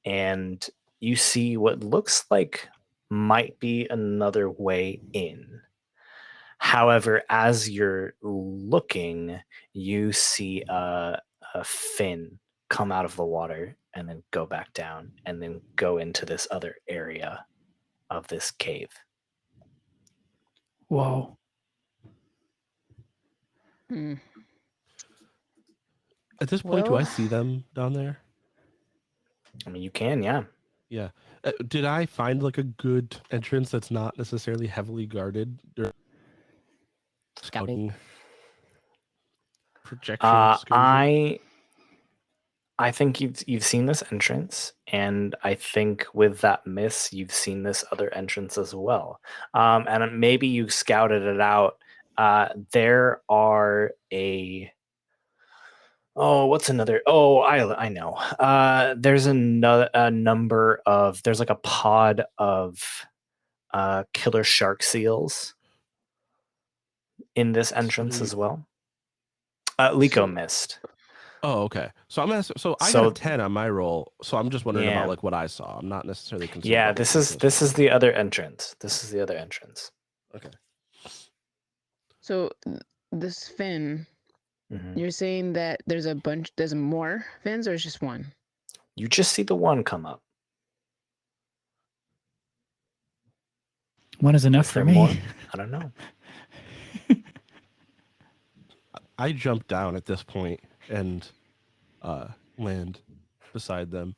And you see what looks like might be another way in. However, as you're looking, you see a fin come out of the water and then go back down and then go into this other area of this cave. Whoa. At this point, do I see them down there? I mean, you can, yeah. Yeah. Did I find like a good entrance that's not necessarily heavily guarded? Scouting projection. I think you've seen this entrance, and I think with that miss, you've seen this other entrance as well. And maybe you scouted it out. There are what's another? Oh, I know. There's a number of. There's like a pod of killer shark seals in this entrance as well. Liko missed. Oh, okay. So I got a 10 on my roll. So I'm just wondering about like what I saw. I'm not necessarily concerned. Yeah, this is the other entrance. This is the other entrance. Okay. So this fin, you're saying that there's more fins, or it's just one? You just see the one come up. One is enough for me. More? I don't know. I jump down at this point and land beside them.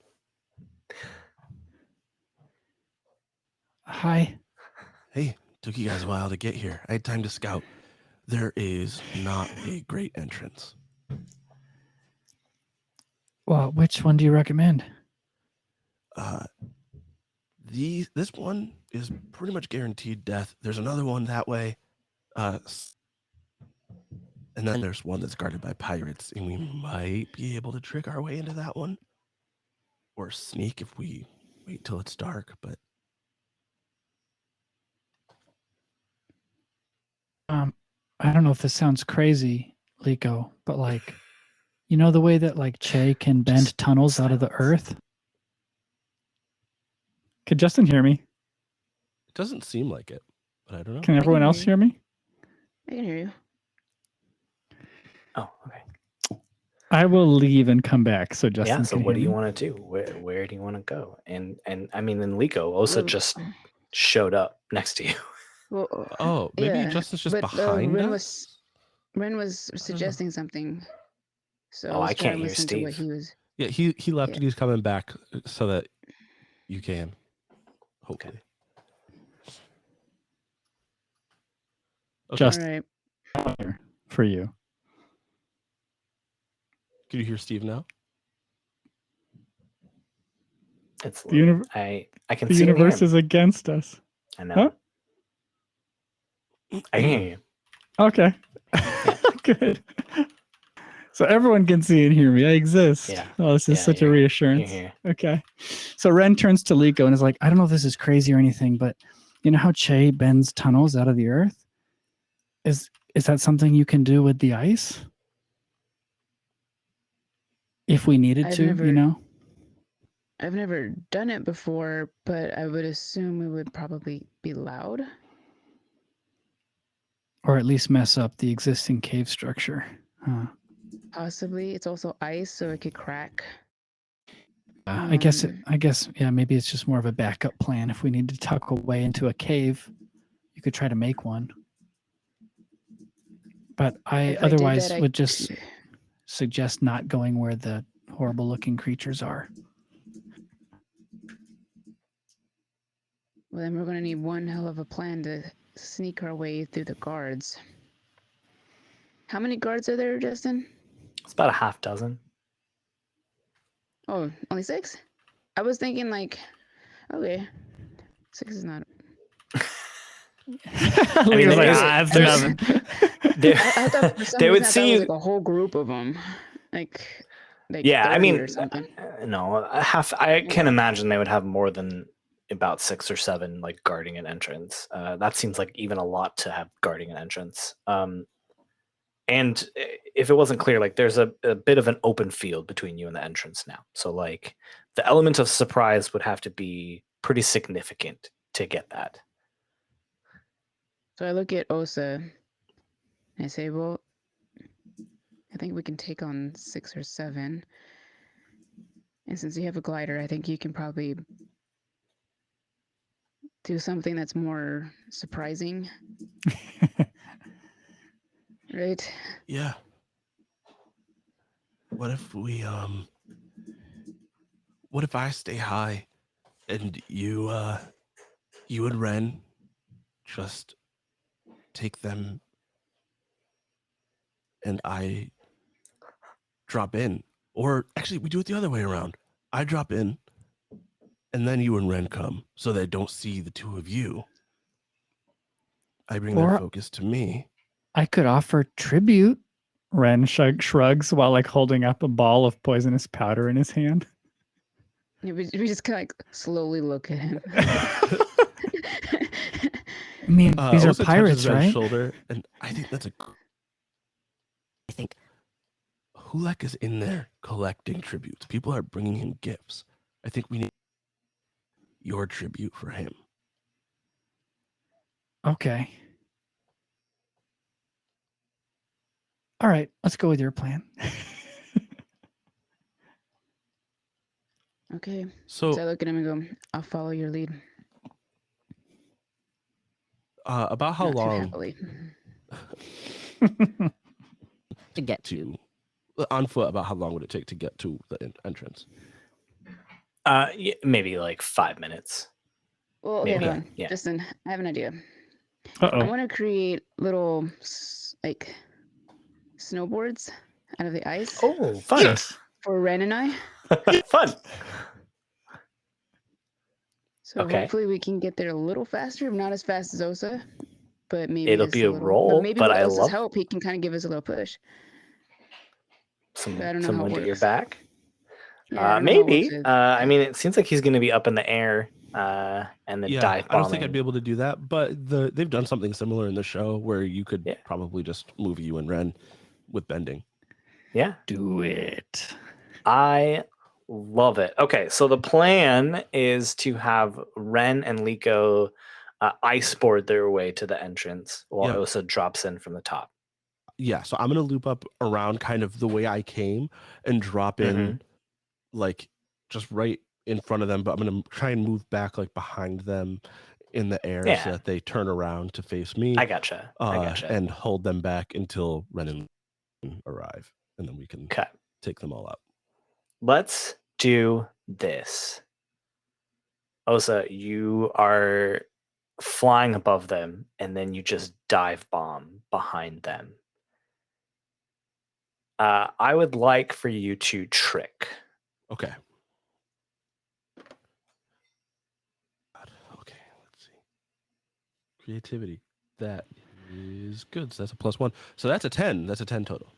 Hi. Hey, took you guys a while to get here. I had time to scout. There is not a great entrance. Well, which one do you recommend? This one is pretty much guaranteed death. There's another one that way. And then there's one that's guarded by pirates, and we might be able to trick our way into that one. Or sneak if we wait till it's dark, but I don't know if this sounds crazy, Liko, but like, you know the way that like Che can bend tunnels out of the earth? Could Justin hear me? it doesn't seem like it. But I don't know. Can everyone else hear me? I can hear you. Oh, okay. I will leave and come back so Justin. Yeah. So can what hear do you me. want to do? Where do you want to go? And I mean, then Liko also just showed up next to you. Well, maybe Justin's just behind us. Ren was suggesting something. So I can't hear Steve. To what he was. Yeah, he left and he's coming back so that you can. Hopefully. Okay. Just All right. for you. Can you hear Steve now? It's The I can the see universe is against us. I know. Huh? I can hear you. Okay. Good. So everyone can see and hear me. I exist. Yeah. Oh, this is such a reassurance. You're here. Okay. So Ren turns to Liko and is like, I don't know if this is crazy or anything, but you know how Che bends tunnels out of the earth? Is that something you can do with the ice? If we needed to, you know? I've never done it before, but I would assume it would probably be loud. Or at least mess up the existing cave structure. Huh. Possibly. It's also ice, so it could crack. I guess, yeah, maybe it's just more of a backup plan. If we need to tuck away into a cave, you could try to make one. But I If I did otherwise that, would just suggest not going where the horrible looking creatures are. Well, then we're going to need one hell of a plan to sneak our way through the guards. How many guards are there, Justin? It's about a half dozen. Oh, only 6? I was thinking like, okay, 6 is not. I mean, that's nothing. I thought for some they reason would I thought see it was you. like a whole group of them, like Yeah, I 30 mean, or something. no, I can imagine they would have more than about 6 or 7 like guarding an entrance. That seems like even a lot to have guarding an entrance. And if it wasn't clear, like there's a bit of an open field between you and the entrance now. So like the element of surprise would have to be pretty significant to get that. So I look at Osa and I say, well, I think we can take on 6 or 7. And since you have a glider, I think you can probably do something that's more surprising. Right? Yeah. What if we what if I stay high and you and Ren just take them and I drop in? Or actually we do it the other way around. I drop in and then you and Ren come so they don't see the two of you. I bring their Or- focus to me. I could offer tribute. Ren shrugs while like holding up a ball of poisonous powder in his hand. Yeah, we just kind of like slowly look at him. I mean, these are Osa touches pirates, Ren's right? shoulder, and I think that's I think Holiq is in there collecting tributes. People are bringing him gifts. I think we need your tribute for him. Okay. All right, let's go with your plan. Okay. So, So I look at him and go, I'll follow your lead. about how Not too long happily. to get to on foot? About how long would it take to get to the entrance? Yeah, maybe like 5 minutes. Well, okay, Maybe, hold on. yeah. Justin, I have an idea. Uh I oh. want to create little like snowboards out of the ice Oh, fun. for Ren and I. Fun. So Okay. hopefully we can get there a little faster, not as fast as Osa, but maybe It'll just be a little, roll, But maybe but with I Osa's love help, he can kind of give us a little push. some But I don't know how it wind at your works. back. Yeah, I don't know how it Maybe. works. I mean, it seems like he's going to be up in the air and then dive I don't think I'd bombing. be able to do that, but they've done something similar in the show where you could Yeah. probably just move you and Ren with bending. Yeah. Do it. I love it. Okay, so the plan is to have Ren and Liko ice board their way to the entrance while Yeah. Osa drops in from the top. Yeah, so I'm gonna loop up around kind of the way I came and drop in like just right in front of them, but I'm gonna try and move back like behind them in the air Yeah. so that they turn around to face me. I gotcha. And hold them back until Ren and arrive, and then we can Okay. take them all out. Let's do this. Osa, you are flying above them, and then you just dive bomb behind them. I would like for you to trick. Okay. Okay, let's see. Creativity. That is good. So that's a +1. So that's a 10. That's a 10 total.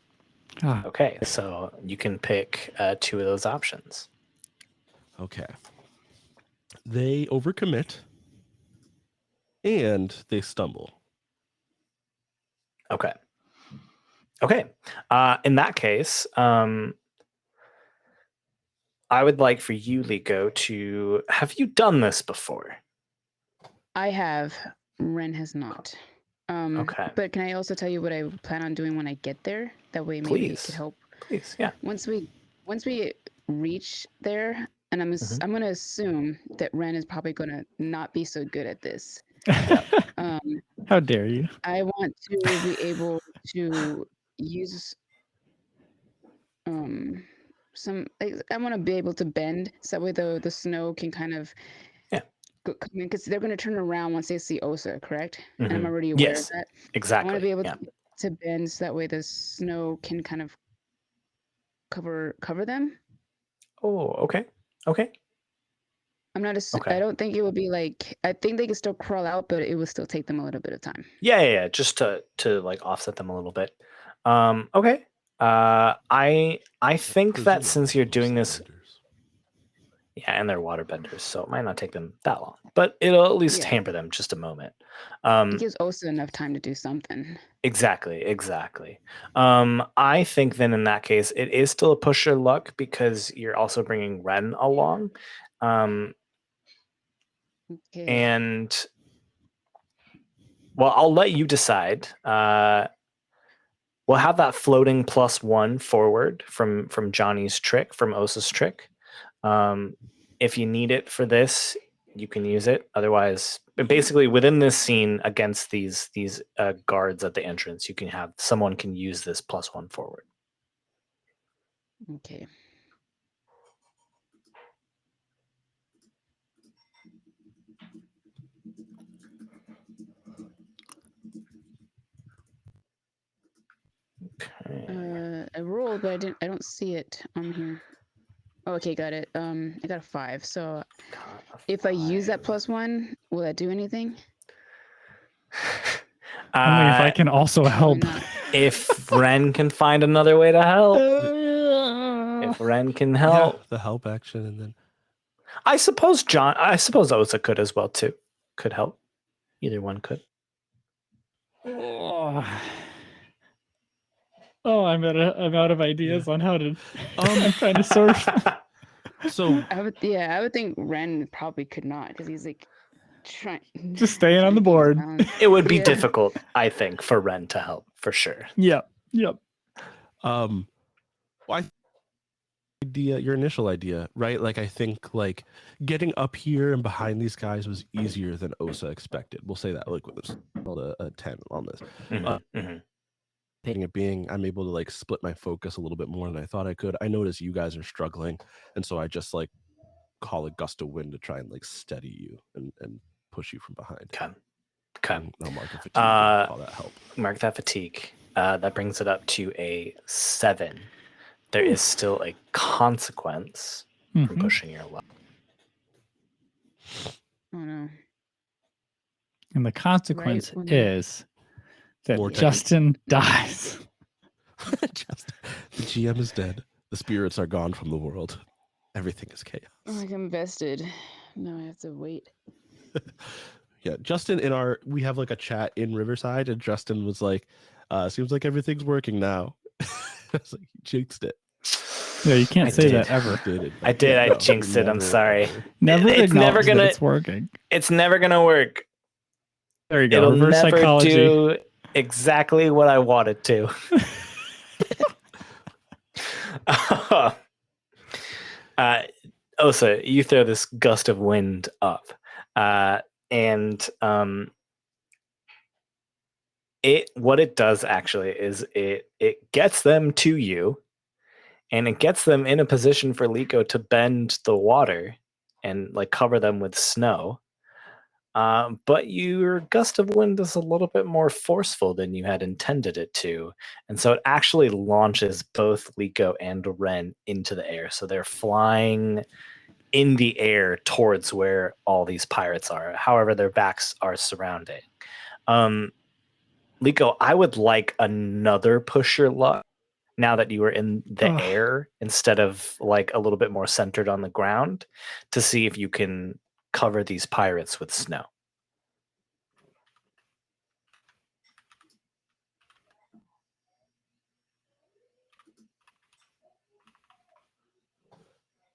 Ah, Okay, so you can pick 2 of those options. Okay. They overcommit and they stumble. Okay. In that case, I would like for you, Liko, to have you done this before? I have. Ren has not. Okay. But can I also tell you what I plan on doing when I get there? That way, maybe it could Please. help. Please, yeah. Once we reach there, and I'm gonna assume that Ren is probably gonna not be so good at this. How dare you? I want to be able to use I want to be able to bend so that way the snow can kind of come in, because they're going to turn around once they see Osa, correct? And I'm already aware of that. Exactly. I want to be able to bend so that way the snow can kind of cover them. Oh, okay. I'm not I don't think it would be like, I think they could still crawl out, but it would still take them a little bit of time. Yeah. Just to like offset them a little bit. Okay. I think that since you're doing this, and they're water benders, so it might not take them that long, but it'll at least hamper them just a moment. It gives Osa enough time to do something. Exactly. I think then in that case, it is still a push your luck because you're also bringing Ren along. And well, I'll let you decide. We'll have that floating +1 forward from Johnny's trick, from Osa's trick. If you need it for this, you can use it. Otherwise, basically within this scene against these guards at the entrance, you can have someone can use this +1 forward. Okay. I rolled, but I don't see it on here. Oh, okay, got it. I got a 5. So if I use that +1, will that do anything? Only if I can also help. If Ren can find another way to help. If Ren can help. The help action, and then I suppose Osa could as well too. Could help. Either one could. Oh, I'm out of ideas on how to. I'm trying to surf. So I would think Ren probably could not, because he's like trying just staying on the board. It would be difficult, I think, for Ren to help for sure. Yep. Your initial idea, right? Like I think like getting up here and behind these guys was easier than Osa expected. We'll say that like with a 10 on this. It being I'm able to like split my focus a little bit more than I thought I could. I notice you guys are struggling, and so I just like call a gust of wind to try and like steady you and push you from behind. Okay. I'll mark a fatigue. Call that help. Mark that fatigue. That brings it up to a 7. There is still a consequence from pushing your luck. Oh no. And the consequence is that Justin dies. The GM is dead. The spirits are gone from the world. Everything is chaos. Like I'm invested. No, I have to wait. Yeah, Justin we have like a chat in Riverside, and Justin was like, seems like everything's working now. I was like, you jinxed it. Yeah, you can't say that ever. I did. I jinxed it. I'm sorry. It's never gonna. It's working. It's never gonna work. There you go. It'll Reverse never psychology. do exactly what I want it to. Osa, you throw this gust of wind up, and what it does actually is it gets them to you, and it gets them in a position for Liko to bend the water and like cover them with snow. But your gust of wind is a little bit more forceful than you had intended it to. And so it actually launches both Liko and Ren into the air. So they're flying in the air towards where all these pirates are. However, their backs are surrounding. Liko, I would like another push your luck now that you were in the air instead of like a little bit more centered on the ground to see if you can cover these pirates with snow.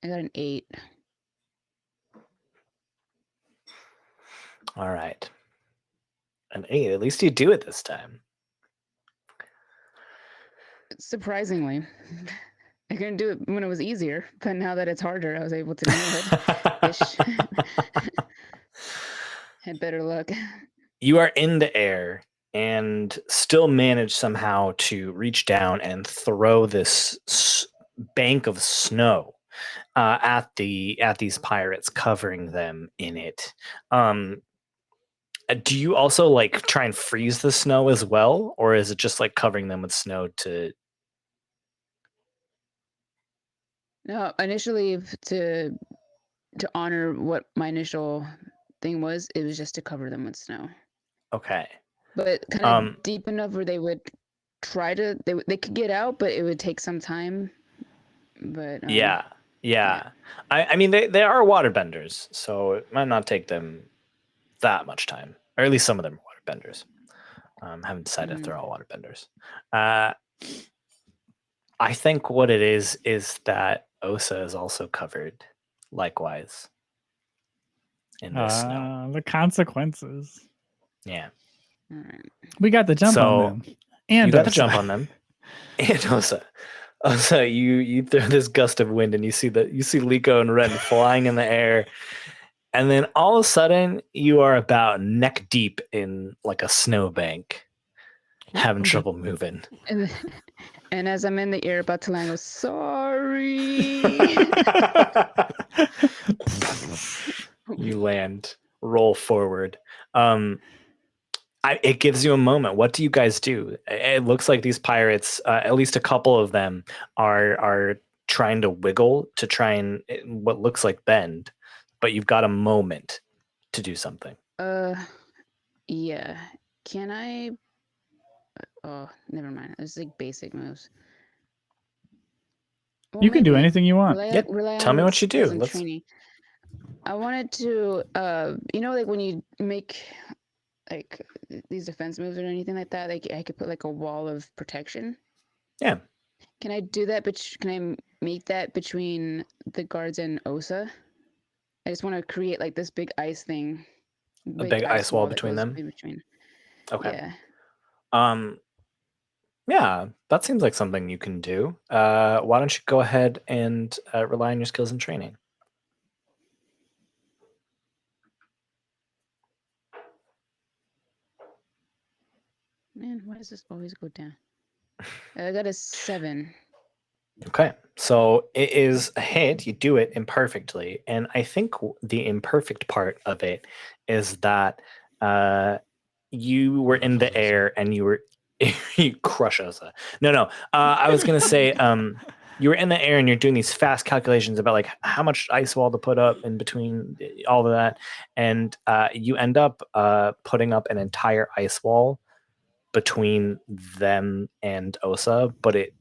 I got an 8. All right. An 8. At least you do it this time. Surprisingly. I couldn't do it when it was easier, but now that it's harder, I was able to do it. Ish. Had better luck. You are in the air and still manage somehow to reach down and throw this bank of snow at these pirates, covering them in it. Do you also like try and freeze the snow as well, or is it just like covering them with snow to? No, initially to honor what my initial thing was, it was just to cover them with snow. Okay. But kind of deep enough where they would try to they could get out, but it would take some time. But Yeah. I mean they are waterbenders, so it might not take them that much time, or at least some of them are waterbenders. Haven't decided if they're all waterbenders. I think what it is that Osa is also covered likewise in this snow. The consequences. Yeah. all right. We got the jump on them. And you got the Osa. jump on them. And Osa, you throw this gust of wind and you see Liko and Ren flying in the air. And then all of a sudden you are about neck deep in like a snowbank, having trouble moving. And as I'm in the air about to land, I go, sorry. You land, roll forward. It gives you a moment. What do you guys do? It looks like these pirates, at least a couple of them, are trying to wiggle to try and what looks like bend, but you've got a moment to do something. Yeah. Can I? Oh, never mind. It's like basic moves. Well, You can do maybe. anything you want. Rely Tell on me what you do. skills and training. I wanted to, like when you make like these defense moves or anything like that, like I could put like a wall of protection. Yeah. Can I do that? But can I make that between the guards and Osa? I just want to create like this big ice thing. A big ice wall between them? Okay. Yeah. Yeah, that seems like something you can do. Why don't you go ahead and rely on your skills and training? Man, why does this always go down? I got a 7. Okay, so it is a hit. You do it imperfectly, and I think the imperfect part of it is that you were in the air and you crush us. No. I was gonna say you were in the air and you're doing these fast calculations about like how much ice wall to put up in between all of that, and you end up putting up an entire ice wall between them and Osa, but it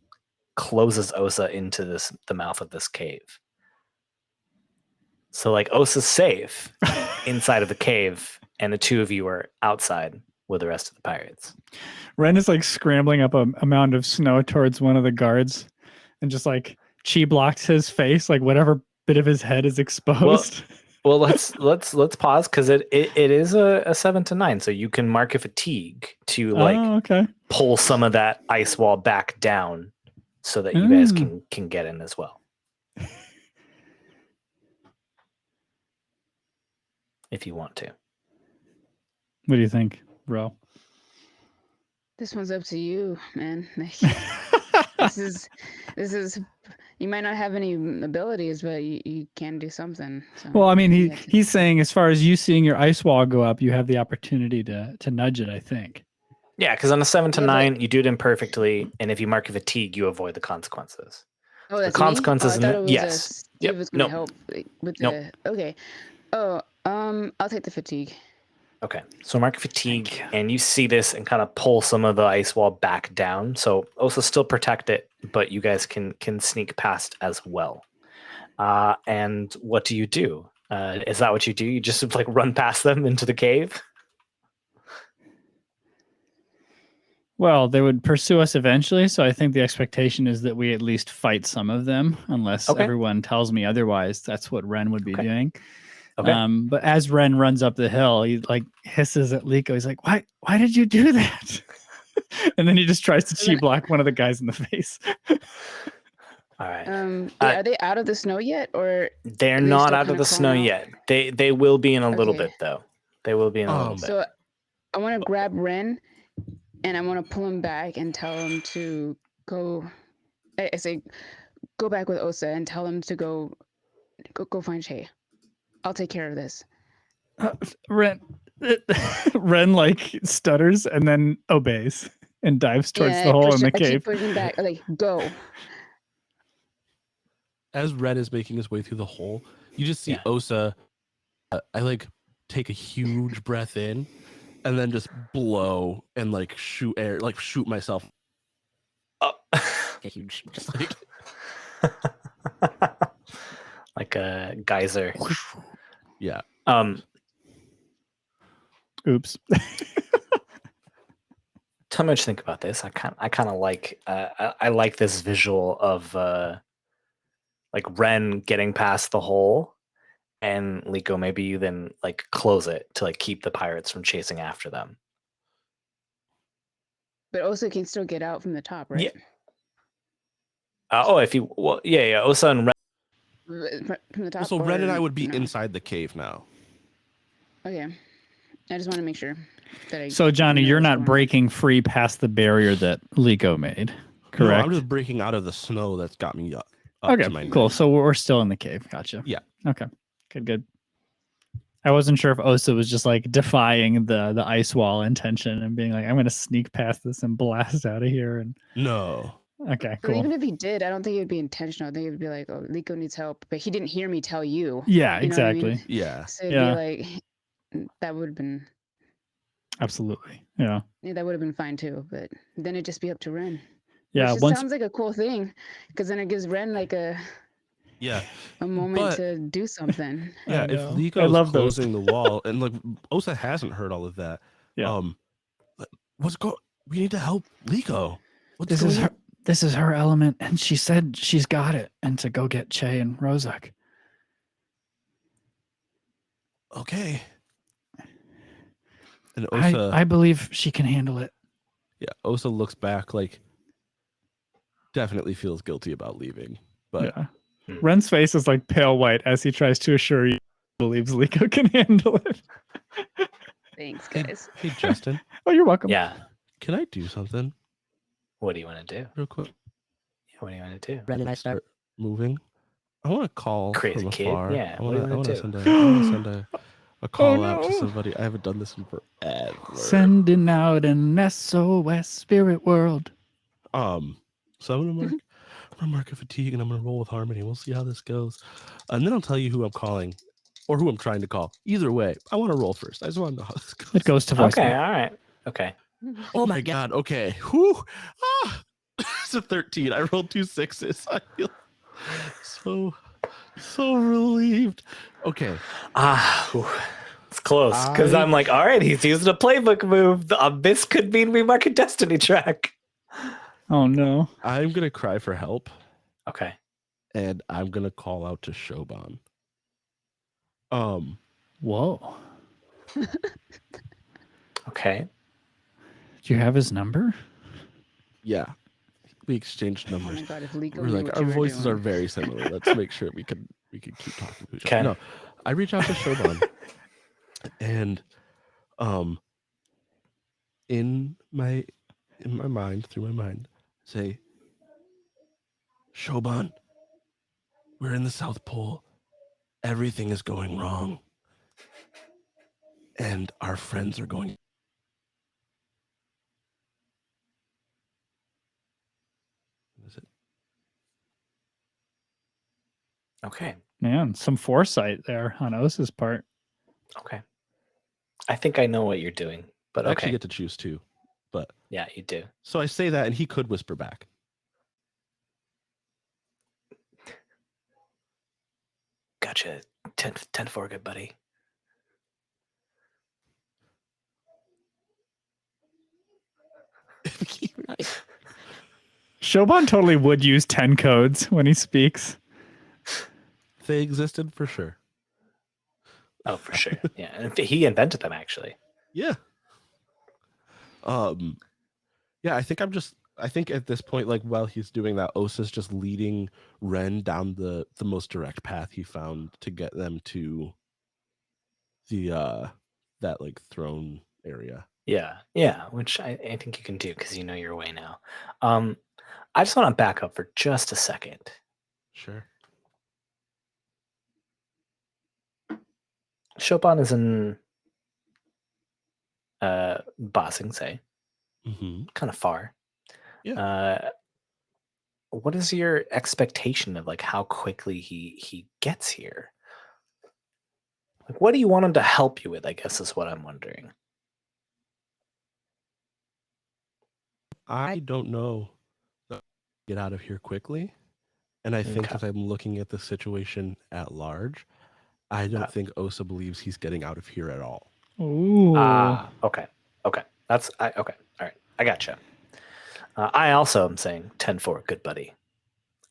closes Osa into the mouth of this cave. So like Osa's safe inside of the cave, and the two of you are outside with the rest of the pirates. Ren is like scrambling up a mound of snow towards one of the guards, and just like chi blocks his face, like whatever bit of his head is exposed. Well, let's pause because it is a 7 to 9, so you can mark a fatigue to like pull some of that ice wall back down so that you guys can get in as well. If you want to. What do you think, bro? This one's up to you, man. This is you might not have any abilities, but you can do something. So well, I mean, he's saying as far as you seeing your ice wall go up, you have the opportunity to nudge it, I think. Yeah, because on a 7 to 9, you do it imperfectly, and if you mark a fatigue, you avoid the consequences. Oh, that's the consequences. Me? Oh, I thought it was yes. Steve was going to help with the. Okay. Oh, I'll take the fatigue. Okay, so mark fatigue, and you see this and kind of pull some of the ice wall back down. So also still protect it, but you guys can sneak past as well. And what do you do? Is that what you do? You just like run past them into the cave? Well, they would pursue us eventually, so I think the expectation is that we at least fight some of them, unless Okay. everyone tells me otherwise. That's what Ren would be Okay. doing. Okay. But as Ren runs up the hill, he like hisses at Liko. He's like, "Why did you do that?" And then he just tries to chi block one of the guys in the face. All right. Are they out of the snow yet, or They're are they not still out of kinda the snow crawling yet. They will be in a little Okay. bit though. They will be in a little bit. So I want to grab Ren, and I want to pull him back and tell him to go. I say, go back with Osa and tell him to go find Shay. I'll take care of this. Ren like stutters and then obeys and dives towards the hole in the I cave. keep pushing back. Like, go. As Red is making his way through the hole, you just see Yeah. Osa. I like take a huge breath in, and then just blow and like shoot air, like shoot myself. Oh. Huge, just like Like a geyser. yeah. Oops. Tell me what you think about this. I kind of like I like this visual of like Ren getting past the hole, and Liko, maybe you then like close it to like keep the pirates from chasing after them. But Osa can still get out from the top, right? Yeah. If you yeah. Osa and Ren. From the top. So Red and I would be no? inside the cave now. Okay. I just want to make sure that I. So Johnny, know you're what's not going on. breaking free past the barrier that Liko made, No, correct? I'm just breaking out of the snow that's got me up to Okay, my cool. neck. So we're still in the cave. Gotcha. Yeah. Okay. Good. I wasn't sure if Osa was just like defying the ice wall intention and being like, I'm going to sneak past this and blast out of here. And No. okay, But cool. even if he did, I don't think it would be intentional. I think it would be like, oh, Liko needs help, but he didn't hear me tell you. Yeah, You know what I exactly. mean? Yeah. So it'd Yeah. be like, that would have been, Absolutely. Yeah. that would have been fine too. But then it'd just be up to Ren. Yeah. Which just sounds like a cool thing, because then it gives Ren like a moment But- to do something. Yeah, I if know. I Liko's love those. closing the wall, and like Osa hasn't heard all of that. Yeah. We need to help Liko. This is her element, and she said she's got it, and to go get Che and Rozak. Okay. And Osa, I believe she can handle it. yeah, Osa looks back like definitely feels guilty about leaving, but Yeah. Ren's face is like pale white as he tries to assure you he believes Liko can handle it. Thanks, Hey, guys. hey Justin, Oh, you're welcome. Yeah. can I do something What do you want to do? real quick? What do you want to do? Ren and I start. Moving. I want to call Crazy from kid. afar. Yeah, I what do want you wanna to do? send a call out to no. somebody. I haven't done this in forever. Sending out an SOS spirit world. So I'm gonna mark a fatigue and I'm gonna roll with harmony. We'll see how this goes, and then I'll tell you who I'm calling, or who I'm trying to call. Either way, I want to roll first. I just want to know how this goes. It goes to voicemail. Okay. All right. Okay. Oh my god. Okay. Whew. Ah. It's a 13. I rolled 2 6s. I feel so relieved. Okay. It's close because I'm like, all right, he's using a playbook move. This could mean we mark a destiny track. Oh no. I'm gonna cry for help, Okay. and I'm gonna call out to Shoban. Whoa. Okay. Do you have his number? Yeah. We exchanged Oh my numbers. god, if Liko We're knew like, what our you were voices are doing. very similar. Let's make sure we can keep talking to each other. Okay. No, I reach out to Shoban, and in my mind, through my mind, say, Shoban, we're in the South Pole. Everything is going wrong, and our friends are going. Is it? Okay. Man, some foresight there on Osa's part. Okay. I think I know what you're doing, but I actually okay. get to choose too, but Yeah, you do. so I say that, and he could whisper back. Gotcha. 10-4, good buddy. Shoban totally would use 10 codes when he speaks. They existed for sure. Oh, for sure. Yeah, and he invented them actually. Yeah. Yeah, I think at this point, like while he's doing that, Osa's just leading Ren down the most direct path he found to get them to the that like throne area. Yeah, which I think you can do because you know your way now. I just want to back up for just a second. Sure. Chopin is in Ba Sing Se, kind of far. Yeah. What is your expectation of like how quickly he gets here? Like, what do you want him to help you with? I guess is what I'm wondering. I don't know. Get out of here quickly, and I think Okay. as I'm looking at the situation at large, I don't think Osa believes he's getting out of here at all. Ooh. Okay. Okay. All right. I gotcha. I also am saying 10-4, good buddy.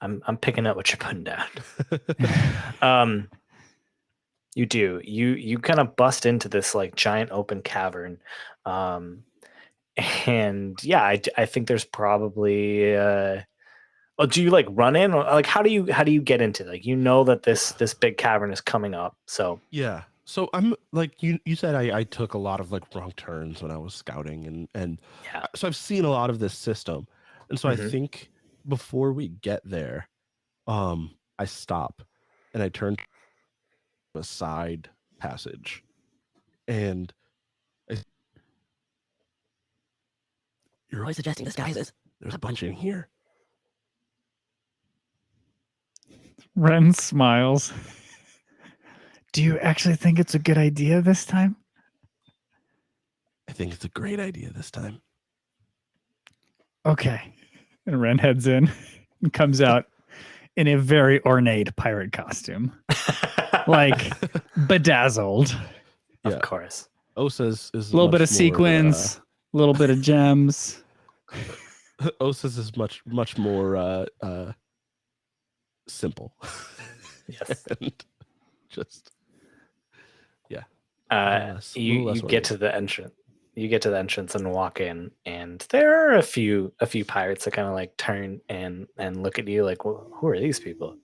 I'm picking up what you're putting down. You do. You kind of bust into this like giant open cavern. And yeah, I think there's probably do you like run in, or like how do you get into it? Like you know that this big cavern is coming up. So yeah. So I'm like you said I took a lot of like wrong turns when I was scouting and yeah. so I've seen a lot of this system. And so I think before we get there, I stop and I turn to a side passage. And you're always suggesting disguises. There's a bunch in here. Ren smiles. Do you actually think it's a good idea this time? I think it's a great idea this time. Okay. And Ren heads in and comes out in a very ornate pirate costume. Like bedazzled. Of course. Osa's is A little bit of more, sequins, a little bit of gems. Osa's is much more simple. Yes. And just you get to the entrance. You get to the entrance and walk in, and there are a few pirates that kind of like turn and look at you like, well, who are these people?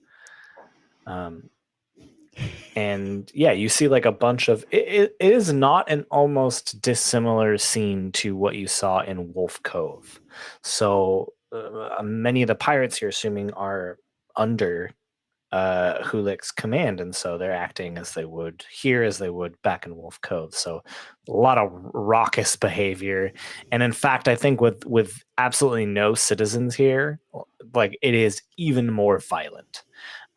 And yeah, you see like a bunch of it is not an almost dissimilar scene to what you saw in Wolf Cove. So many of the pirates you're assuming are under Holiq's command, and so they're acting as they would here as they would back in Wolf Cove. So a lot of raucous behavior, and in fact I think with absolutely no citizens here, like it is even more violent.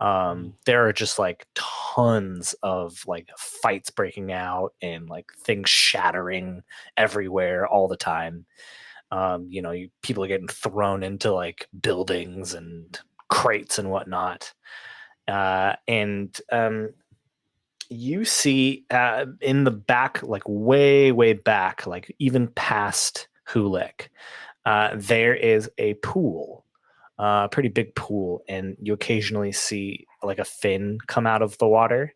There are just like tons of like fights breaking out and like things shattering everywhere all the time. People are getting thrown into like buildings and crates and whatnot. And you see in the back, like way back, like even past Holiq, there is a pool. Pretty big pool, and you occasionally see like a fin come out of the water,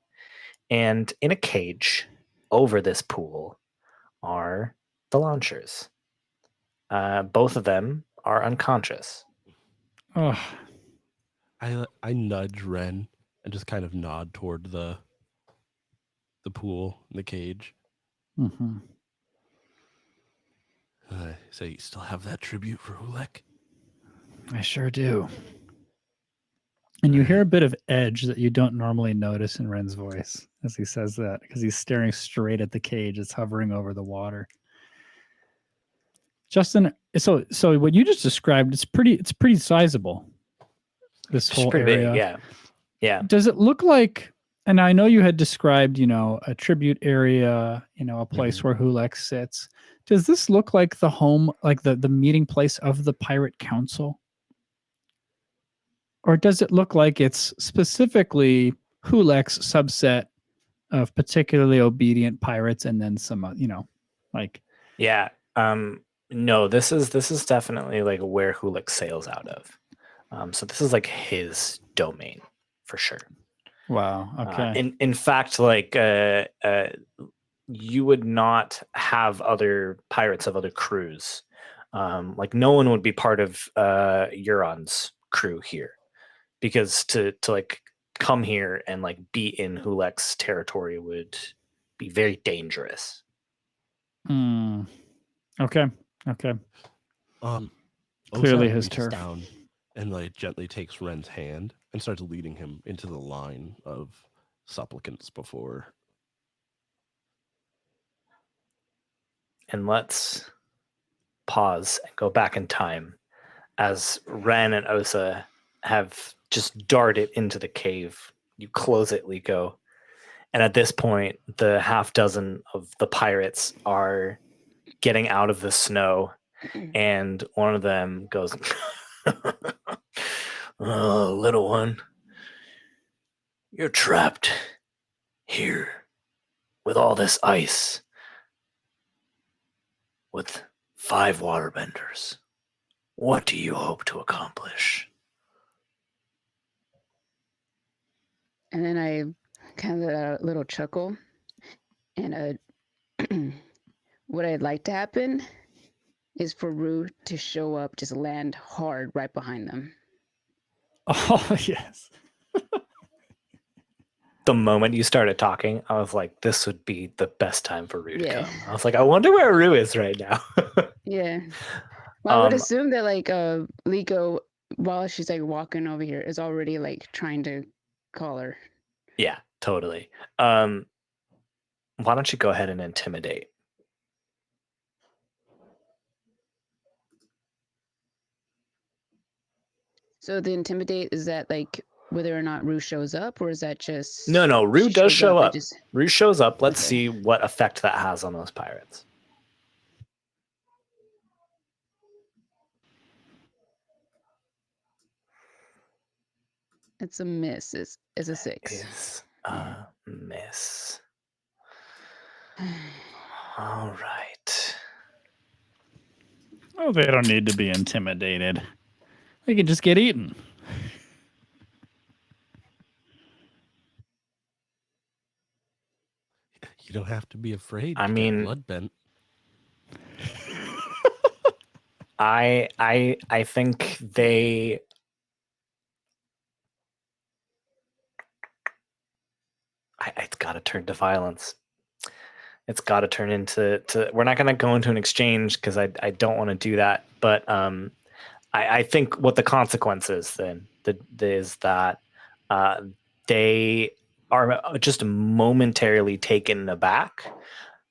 and in a cage over this pool are the Lonshurs. Both of them are unconscious. Oh, I nudge Ren and just kind of nod toward the pool in the cage. mm-hmm. I say, you still have that tribute for Holiq? I sure do. And you hear a bit of edge that you don't normally notice in Ren's voice as he says that, because he's staring straight at the cage that's hovering over the water. Justin, so what you just described, it's pretty sizable. This whole area. Big, yeah. Does it look like, and I know you had described, a tribute area, a place where Holiq sits. Does this look like the home, like the meeting place of the Pirate Council? Or does it look like it's specifically Holiq's subset of particularly obedient pirates and then some, like... Yeah. No, this is definitely like where Holiq sails out of. So this is like his domain for sure. Wow. Okay. In fact, like you would not have other pirates of other crews. Like no one would be part of Euron's crew here, because to like come here and like be in Holiq's territory would be very dangerous. Okay. Clearly Ozat his reaches turf. down and like gently takes Ren's hand and starts leading him into the line of supplicants before. And let's pause and go back in time as Ren and Osa have just darted into the cave. You close it, Liko. And at this point, the half dozen of the pirates are getting out of the snow, and one of them goes, "Oh, little one, you're trapped here with all this ice, with 5 waterbenders. What do you hope to accomplish?" And then I kind of a little chuckle, and what I'd like to happen is for Rue to show up, just land hard right behind them. Oh yes. The moment you started talking, I was like, this would be the best time for Rue to Yeah. come. I was like, I wonder where Rue is right now. Yeah. Well, I would assume that like Liko, while she's like walking over here, is already like trying to call her. Yeah, totally. Why don't you go ahead and intimidate? So the intimidate, is that like whether or not Rue shows up, or is that just No, Rue she does shows show and up. just- Rue shows up. Let's Okay. see what effect that has on those pirates. It's a miss. It's a 6. Is a miss. All right. Oh, they don't need to be intimidated. They can just get eaten. You don't have to be afraid. I to mean- get blood bent. I think they. It's got to turn to violence. It's got to turn into. We're not going to go into an exchange because I don't want to do that. But I think what the consequence is then is that they are just momentarily taken aback,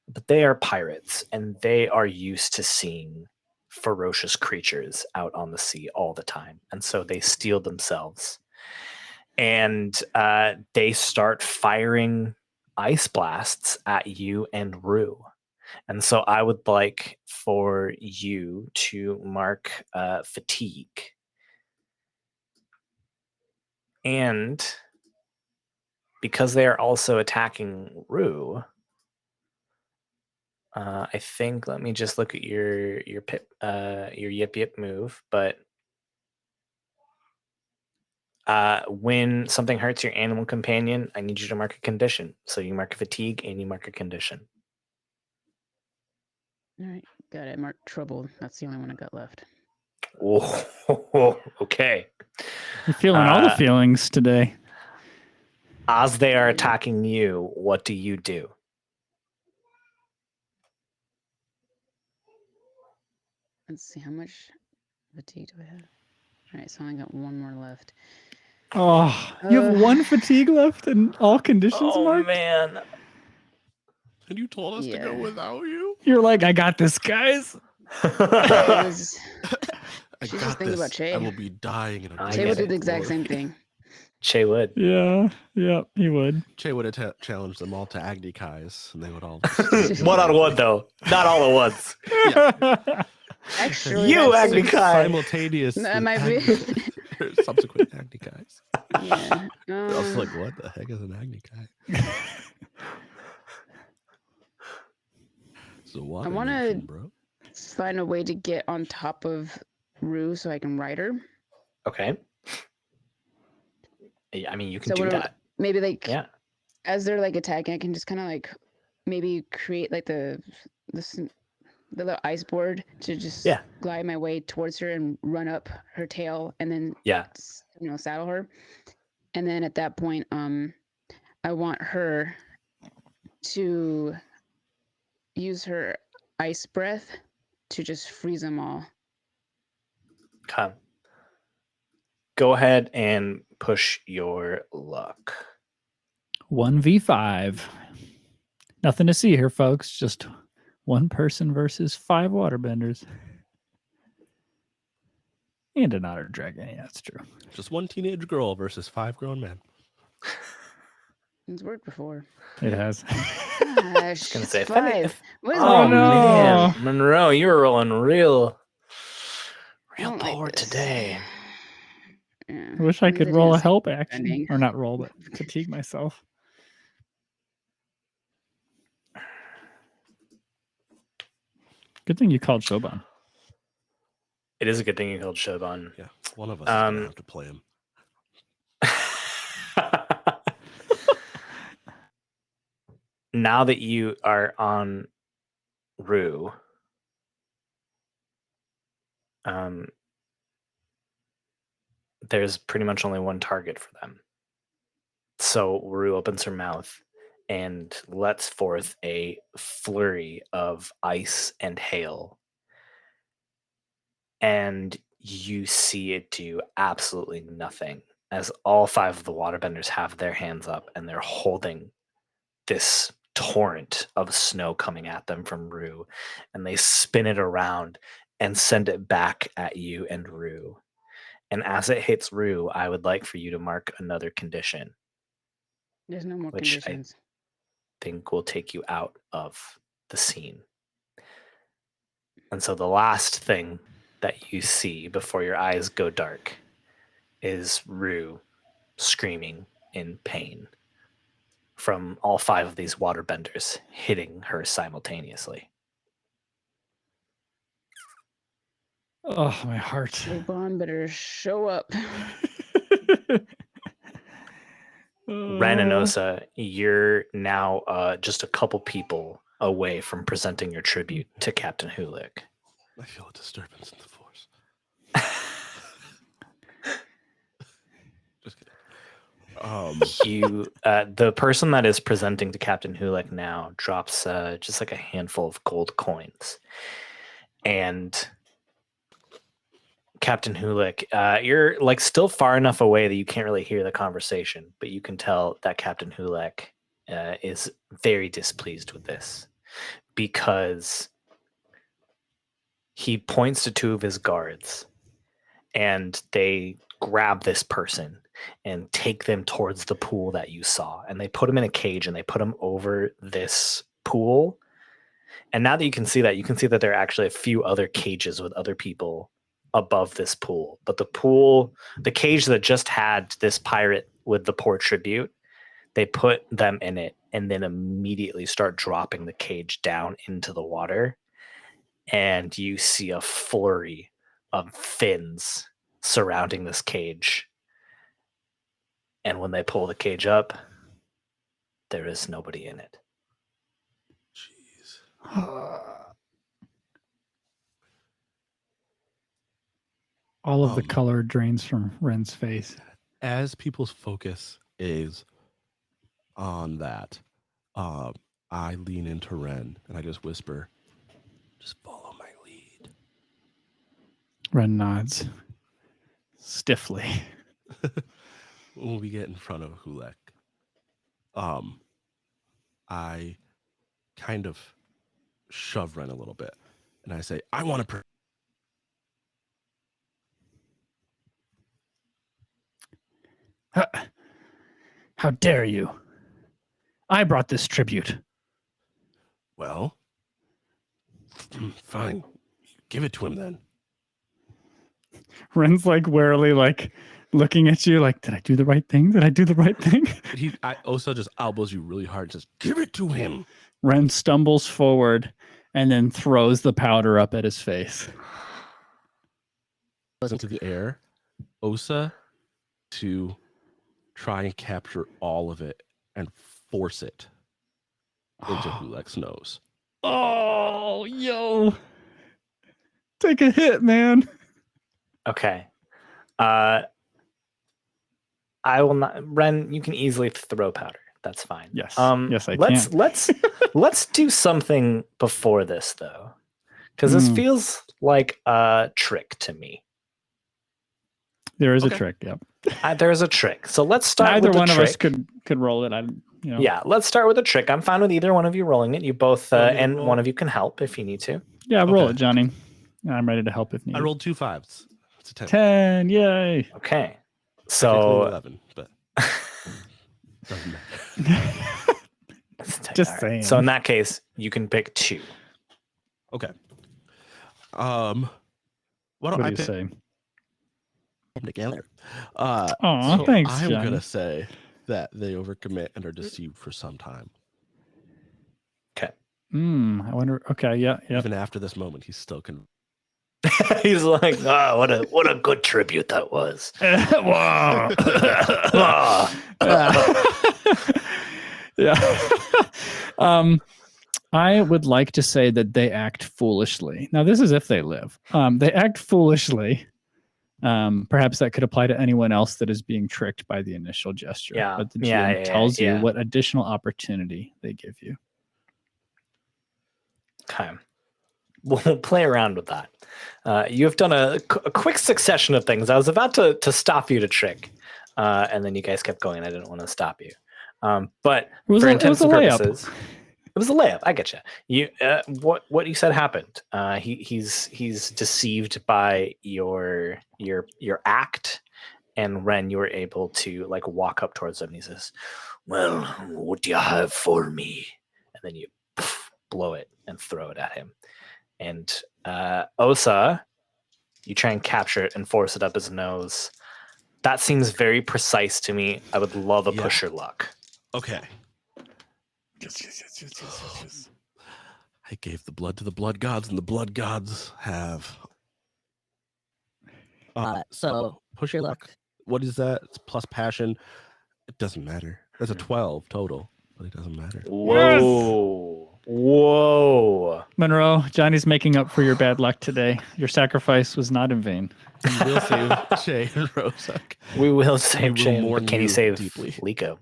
but they are pirates and they are used to seeing ferocious creatures out on the sea all the time, and so they steel themselves and they start firing ice blasts at you and Rue. And so I would like for you to mark fatigue. And because they are also attacking Rue, I think, let me just look at your yip yip move, but when something hurts your animal companion, I need you to mark a condition. So you mark a fatigue and you mark a condition. All right, got it. Mark trouble. That's the only one I got left. Oh, okay. You're feeling all the feelings today. As they are attacking you, what do you do? Let's see, how much fatigue do I have? All right, so I only got one more left. Oh, you have one fatigue left and all conditions marked? Man. And you told us to go Yeah. without you? You're like, I got this, guys. It was, I She's just got thinking this. about Che. I will be dying in a I Che get would do it. the exact same thing. Che would. Yeah, he would. Che would have challenged them all to Agni Kais, and they would all. One on one, though. Not all at once. Actually, You, that's- Agni Kai. Simultaneous. That might be- subsequent Agni Kais. Yeah. I was like, what the heck is an Agni Kai? It's a water wanna- nation, bro. find a way to get on top of Rue so I can ride her. Okay. I mean, you can So do whatever- that. Maybe like Yeah. as they're like attacking, I can just kind of like maybe create like the little ice board to just Yeah. glide my way towards her and run up her tail and then Yeah. saddle her. And then at that point, I want her to use her ice breath to just freeze them all. Okay. Go ahead and push your luck. 1v5. Nothing to see here, folks. Just one person versus 5 waterbenders. And an otter dragon. Yeah, that's true. Just one teenage girl versus 5 grown men. It's worked before. It has. I was Gosh, gonna say, it's if any- 5. if- What is oh wrong with no. man, Monroe, you were rolling real I don't like poor this. today. Yeah. I wish I At least could didn't roll a say help action. defending. Or not roll, but fatigue myself. Good thing you called Shoban. It is a good thing you called Shoban. Yeah, one of us is gonna have to play him. Now that you are on Rue, there's pretty much only one target for them. So Rue opens her mouth and lets forth a flurry of ice and hail. And you see it do absolutely nothing as all 5 of the waterbenders have their hands up and they're holding this torrent of snow coming at them from Rue, and they spin it around and send it back at you and Rue. And as it hits Rue, I would like for you to mark another condition, There's no more which conditions. I think will take you out of the scene. And so the last thing that you see before your eyes go dark is Rue screaming in pain from all 5 of these waterbenders hitting her simultaneously. Oh, my heart. Bond better show up. Ren and Oh. Osa, you're now just a couple people away from presenting your tribute to Captain Holiq. I feel a disturbance in the force. Just kidding. The person that is presenting to Captain Holiq now drops just like a handful of gold coins. And Captain Holiq, you're like still far enough away that you can't really hear the conversation, but you can tell that Captain Holiq is very displeased with this because he points to 2 of his guards and they grab this person and take them towards the pool that you saw. And they put him in a cage and they put him over this pool. And now that you can see that there are actually a few other cages with other people above this pool. But the cage that just had this pirate with the poor tribute, they put them in it and then immediately start dropping the cage down into the water. And you see a flurry of fins surrounding this cage. And when they pull the cage up, there is nobody in it. Jeez. All of the color drains from Ren's face. As people's focus is on that, I lean into Ren and I just whisper, "Just follow my lead." Ren nods stiffly. When we get in front of Holiq, I kind of shove Ren a little bit and I say, "I want to." How dare you? I brought this tribute. Well, fine. Give it to him then. Ren's like warily like looking at you like, did I do the right thing? Did I do the right thing? Osa just elbows you really hard and says, "Give it to him." Ren stumbles forward and then throws the powder up at his face. Into the air, Osa to try and capture all of it and force it into Huliq's nose. Oh, yo. Take a hit, man. Okay. I will not. Ren, you can easily throw powder. That's fine. Yes. Yes, Let's let's do something before this though, because this feels like a trick to me. There is a trick. Yep. There's a trick. So let's start. Either with the one trick. of us could roll it. Yeah, let's start with a trick. I'm fine with either one of you rolling it. You both, and one of you can help if you need to. Yeah, roll it, Johnny. I'm ready to help if needed. I rolled 2 5s. It's a 10. 10, yay. Okay. So 11, but doesn't matter. Just saying. So in that case, you can pick 2. Okay. Why don't What I do you pick say? together? Thanks, I'm Johnny. gonna say that they overcommit and are deceived for some time. Okay. I wonder. Okay, yeah. Even after this moment, he's still He's like, oh, what a good tribute that was. Wow. Yeah. I would like to say that they act foolishly. Now, this is if they live. They act foolishly. Perhaps that could apply to anyone else that is being tricked by the initial gesture. Yeah. But the GM tells you yeah. what additional opportunity they give you. Okay. We'll play around with that. You have done a quick succession of things. I was about to stop you to trick, and then you guys kept going. I didn't want to stop you. But for intents and purposes, it was a layup. I get you. What you said happened. He's deceived by your act, and Ren, you were able to like walk up towards him. And he says, "Well, what do you have for me?" And then you blow it and throw it at him. And Osa, you try and capture it and force it up his nose. That seems very precise to me. I would love a push your luck. Okay. Yes. I gave the blood to the blood gods, and the blood gods have. So push your luck. What is that? It's plus passion. It doesn't matter. That's a 12 total, but it doesn't matter. Whoa. Whoa. Monroe, Johnny's making up for your bad luck today. Your sacrifice was not in vain. We will save Shay and Rozak. We will save Shay, but can you save deeply. Liko?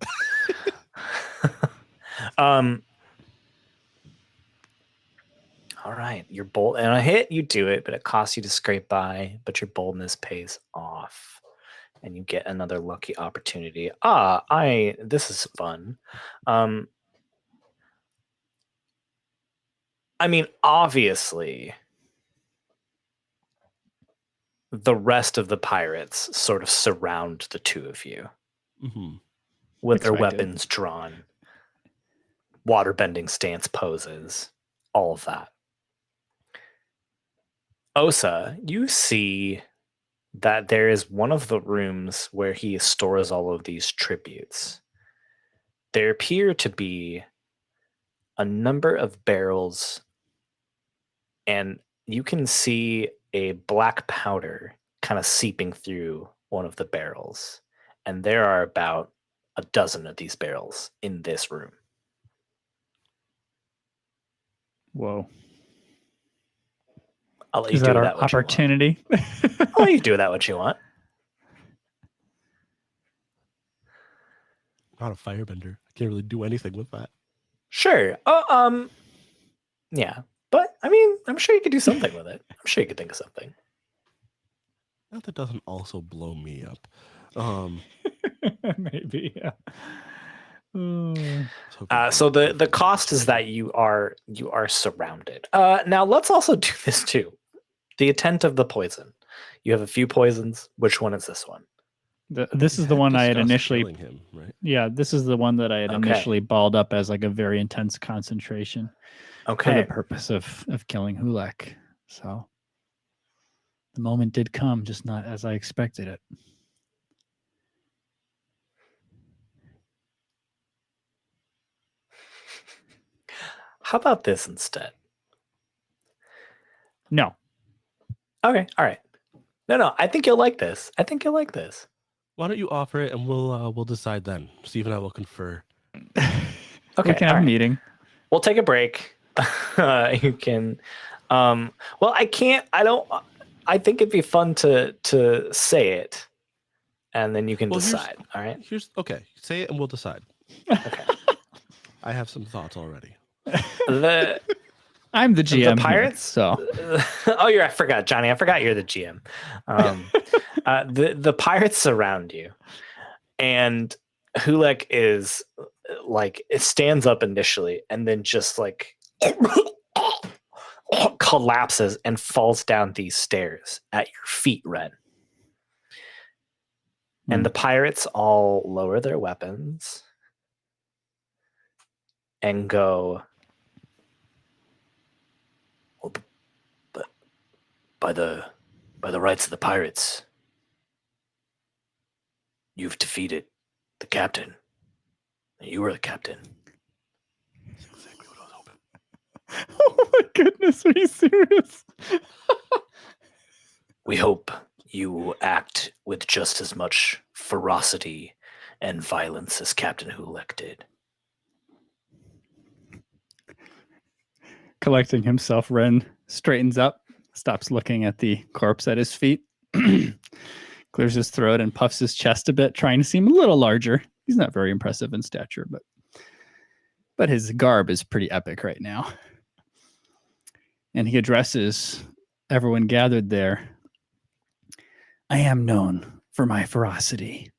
All right, you're bold, and a hit, you do it, but it costs you to scrape by. But your boldness pays off, and you get another lucky opportunity. This is fun. I mean, obviously, the rest of the pirates sort of surround the two of you with their weapons drawn, waterbending stance poses, all of that. Osa, you see that there is one of the rooms where he stores all of these tributes. There appear to be a number of barrels, and you can see a black powder kind of seeping through one of the barrels. And there are about a dozen of these barrels in this room. Whoa. I'll let you Is do that our that what opportunity? you want. I'll let you do that what you want. Not a firebender. I can't really do anything with that. Sure. Yeah. But I mean, I'm sure you could do something with it. I'm sure you could think of something. That doesn't also blow me up. Maybe, yeah. So the cost is that you are surrounded. Now let's also do this too. The intent of the poison. You have a few poisons. Which one is this one? This is the one I had initially. Killing him, right? Yeah, this is the one that I had initially balled up as like a very intense concentration. Okay. For the purpose of killing Holiq. So the moment did come, just not as I expected it. How about this instead? No. Okay, all right. No, I think you'll like this. Why don't you offer it and we'll decide then. Steve and I will confer. Okay, We can have all a right. meeting. We'll take a break. You can. Well, I can't. I don't. I think it'd be fun to say it, and then you can decide. All right. Okay. Say it and we'll decide. Okay. I have some thoughts already. I'm the GM. The pirates. Here, so I forgot, Johnny. I forgot you're the GM. The pirates surround you, and Holiq is like, it stands up initially, and then just like collapses and falls down these stairs at your feet, Ren. And the pirates all lower their weapons and go, well, but by the rights of the pirates, you've defeated the captain. You were the captain. That's exactly what I was hoping. oh my goodness, are you serious? We hope you act with just as much ferocity and violence as Captain Holiq did. Collecting himself, Ren straightens up, stops looking at the corpse at his feet, clears his throat and puffs his chest a bit, trying to seem a little larger. He's not very impressive in stature, but his garb is pretty epic right now. And he addresses everyone gathered there. I am known for my ferocity.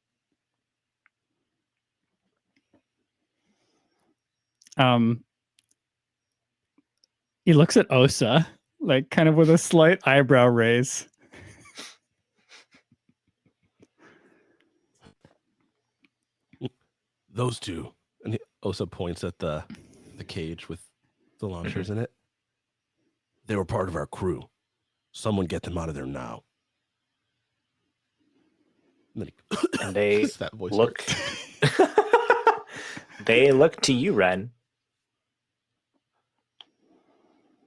He looks at Osa, like kind of with a slight eyebrow raise. Those two. And Osa points at the cage with the Lonshurs in it. They were part of our crew. Someone get them out of there now. And they that voice look. hurts. They look to you, Ren.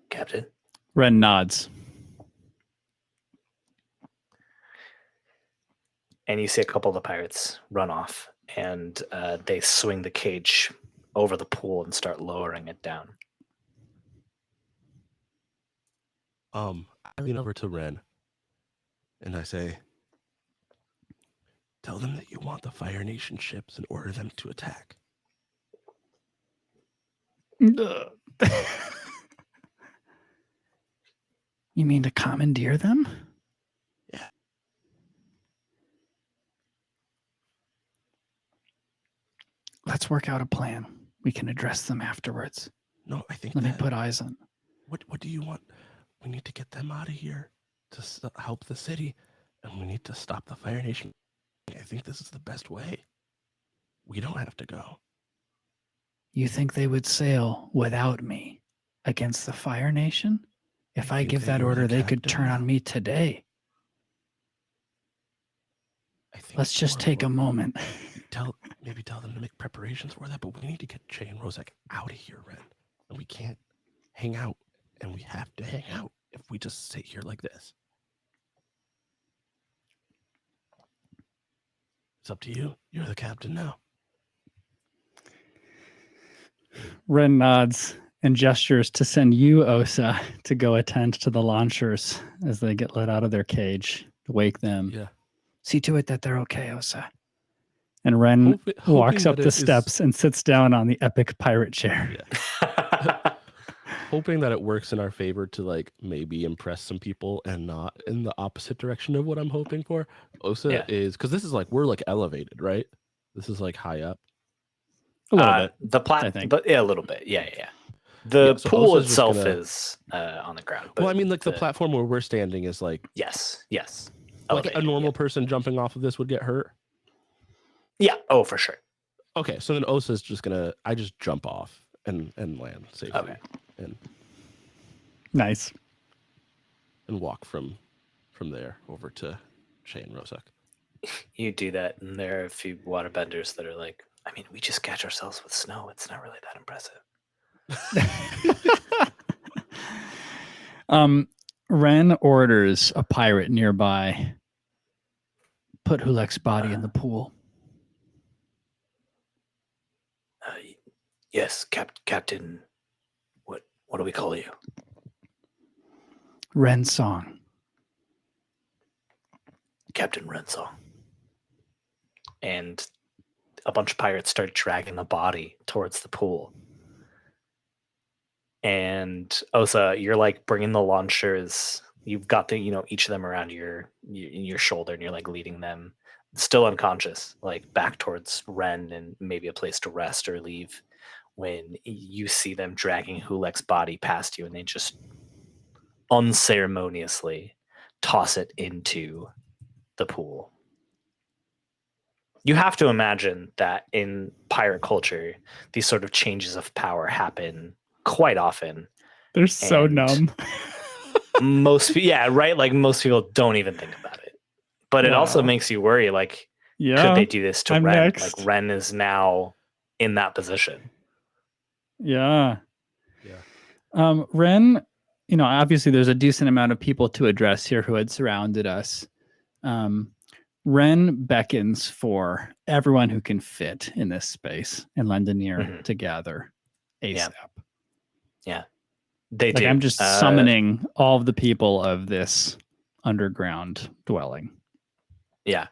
Captain. Ren nods. And you see a couple of the pirates run off, and they swing the cage over the pool and start lowering it down. I lean over to Ren and I say, tell them that you want the Fire Nation ships and order them to attack. You mean to commandeer them? Yeah. Let's work out a plan. We can address them afterwards. No, I think Let me put eyes on. What do you want? We need to get them out of here to help the city, and we need to stop the Fire Nation. I think this is the best way. We don't have to go. You think they would sail without me against the Fire Nation? If I think give that that you're order, the they could captain turn now. on me today. I think Let's it's just more take a of moment. maybe tell them to make preparations for that, but we need to get Jay and Rozek out of here, Ren. And we can't hang out, and we have to hang out if we just sit here like this. It's up to you. You're the captain now. Ren nods and gestures to send you, Osa, to go attend to the Lonshurs as they get let out of their cage, to wake them. Yeah. See to it that they're okay, Osa. And Ren walks up the steps and sits down on the epic pirate chair. Yeah. Hoping that it works in our favor to like maybe impress some people and not in the opposite direction of what I'm hoping for. Osa is, because this is like, we're like elevated, right? This is like high up. A little bit. I think. But yeah, a little bit. Yeah. The so pool Osa's just itself gonna- is on the ground. Well, I mean, like the platform where we're standing is like, Yes. like a Elevated, normal person jumping off of this would get hurt. Yeah. Oh, for sure. Okay, so then Osa's just I just jump off and land safely. Okay. And Nice. walk from there over to Shay and Rozek. You do that, and there are a few waterbenders that are like, I mean, we just catch ourselves with snow. It's not really that impressive. Ren orders a pirate nearby. Put Holiq's body in the pool. Yes, Captain. What do we call you? Ren Song. Captain Rensong. And a bunch of pirates start dragging the body towards the pool. And Osa, you're like bringing the Lonshurs. You've got the, each of them around your shoulder, and you're like leading them, still unconscious, like back towards Ren and maybe a place to rest or leave. When you see them dragging Holiq's body past you, and they just unceremoniously toss it into the pool. You have to imagine that in pirate culture, these sort of changes of power happen quite often. They're so numb. Right? Like most people don't even think about it. But it also makes you worry, like, could they do this to Ren? Next. Like Ren is now in that position. Yeah. Ren, obviously there's a decent amount of people to address here who had surrounded us. Ren beckons for everyone who can fit in this space and lend an ear to gather ASAP. Yeah. They do. I'm just summoning all of the people of this underground dwelling. Yeah.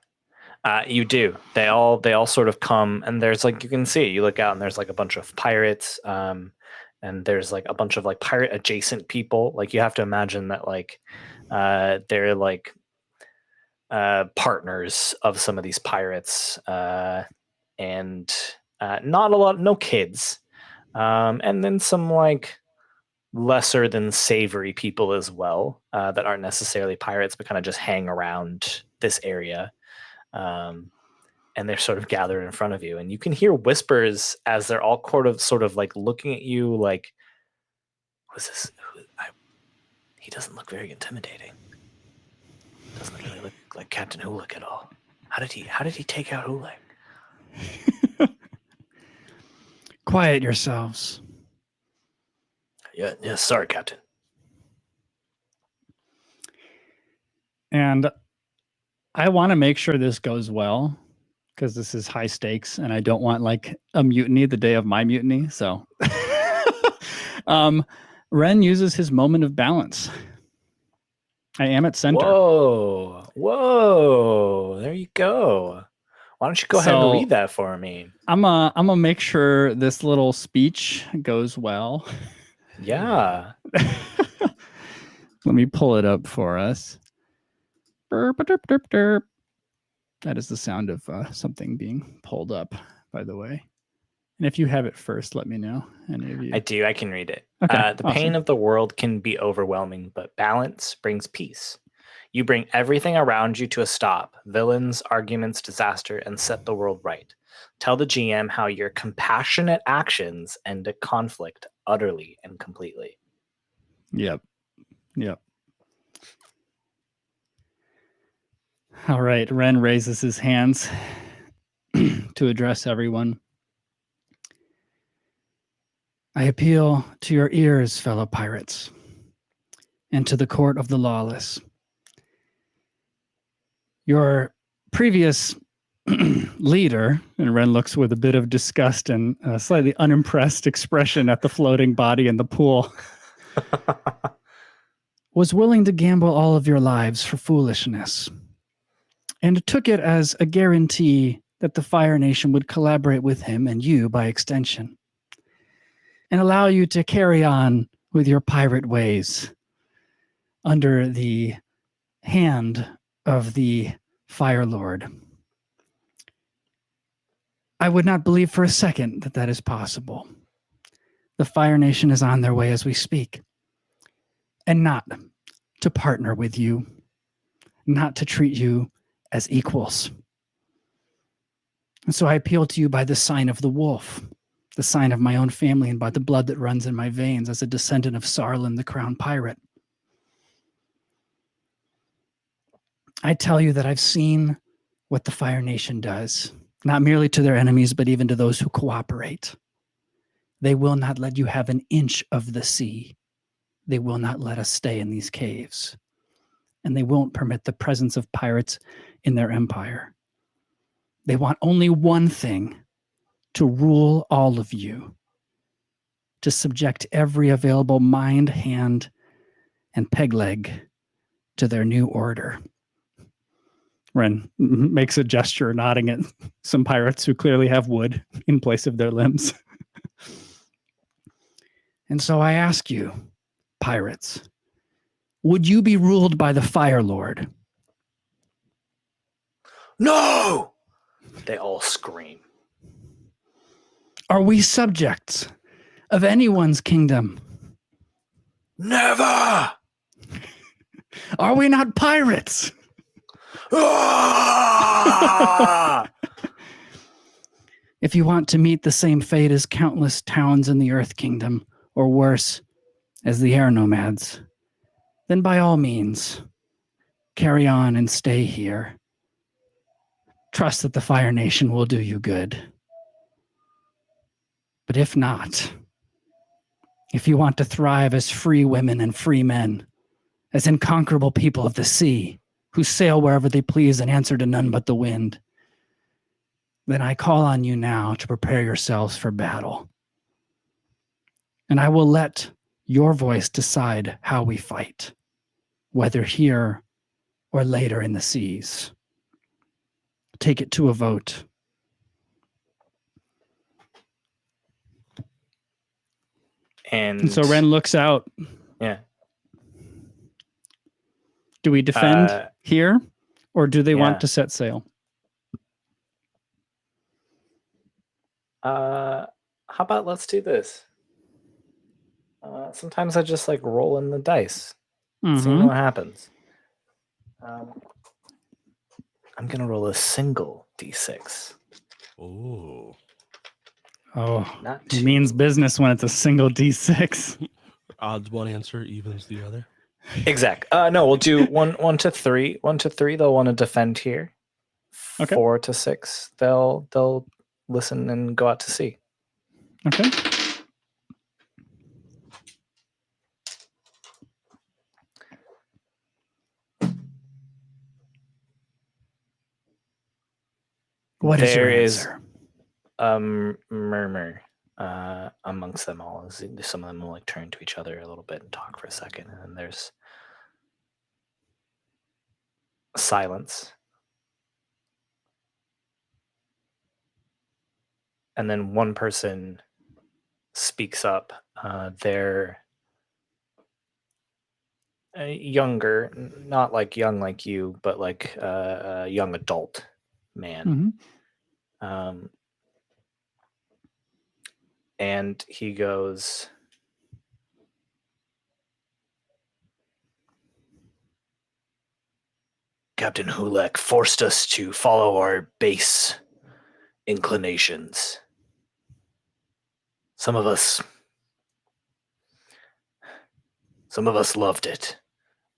You do. They all sort of come, and there's like, you can see, you look out and there's like a bunch of pirates, and there's like a bunch of like pirate adjacent people. Like you have to imagine that like they're like partners of some of these pirates, and no kids, and then some like lesser than savory people as well, that aren't necessarily pirates but kind of just hang around this area. And they're sort of gathered in front of you, and you can hear whispers as they're all sort of like looking at you like, who's this? He doesn't look very intimidating. Doesn't really look like Captain Holiq at all. How did he take out Holiq? Quiet yourselves. Yeah, sorry, Captain. And I want to make sure this goes well, because this is high stakes and I don't want like a mutiny the day of my mutiny. So Ren uses his moment of balance. I am at center. Whoa. There you go. Why don't you go ahead and read that for me? I'm gonna make sure this little speech goes well. Yeah. Let me pull it up for us. Burp, derp, derp, derp. That is the sound of something being pulled up, by the way. And if you have it first, let me know. Any of you? I do. I can read it. Okay, the pain of the world can be overwhelming, but balance brings peace. You bring everything around you to a stop: villains, arguments, disaster, and set the world right. Tell the GM how your compassionate actions end a conflict utterly and completely. Yep. All right. Ren raises his hands to address everyone. I appeal to your ears, fellow pirates, and to the court of the lawless. Your previous leader, and Ren looks with a bit of disgust and a slightly unimpressed expression at the floating body in the pool, was willing to gamble all of your lives for foolishness, and took it as a guarantee that the Fire Nation would collaborate with him and you by extension, and allow you to carry on with your pirate ways under the hand of the Fire Lord. I would not believe for a second that that is possible. The Fire Nation is on their way as we speak, and not to partner with you, not to treat you as equals. And so I appeal to you by the sign of the wolf, the sign of my own family, and by the blood that runs in my veins as a descendant of Sarlin, the crown pirate. I tell you that I've seen what the Fire Nation does, not merely to their enemies, but even to those who cooperate. They will not let you have an inch of the sea. they will not let us stay in these caves, and they won't permit the presence of pirates in their empire. They want only one thing: to rule all of you, to subject every available mind, hand, and peg leg to their new order. Ren makes a gesture, nodding at some pirates who clearly have wood in place of their limbs. And so I ask you, pirates, would you be ruled by the Fire Lord? No! They all scream. Are we subjects of anyone's kingdom? Never! Are we not pirates? Ah! If you want to meet the same fate as countless towns in the Earth Kingdom, or worse, as the air nomads, then by all means, carry on and stay here. Trust that the Fire Nation will do you good. But if not, if you want to thrive as free women and free men, as unconquerable people of the sea, who sail wherever they please and answer to none but the wind, then I call on you now to prepare yourselves for battle. And I will let your voice decide how we fight, whether here or later in the seas. Take it to a vote. And so Ren looks out. Yeah. Do we defend here, or do they want to set sail? How about let's do this? Sometimes I just like roll in the dice, see what happens. I'm gonna roll a single d6. Oh, it means business when it's a single d6. Odds one answer, evens the other. Exact. No, we'll do 1 to 3. 1 to 3, they'll want to defend here. Okay. 4 to 6, they'll listen and go out to sea. Okay. What is your answer? Murmur amongst them all. As some of them will like turn to each other a little bit and talk for a second, and then there's silence. And then one person speaks up. They're younger, not like young like you, but like a young adult man. And he goes, Captain Holiq forced us to follow our base inclinations. Some of us loved it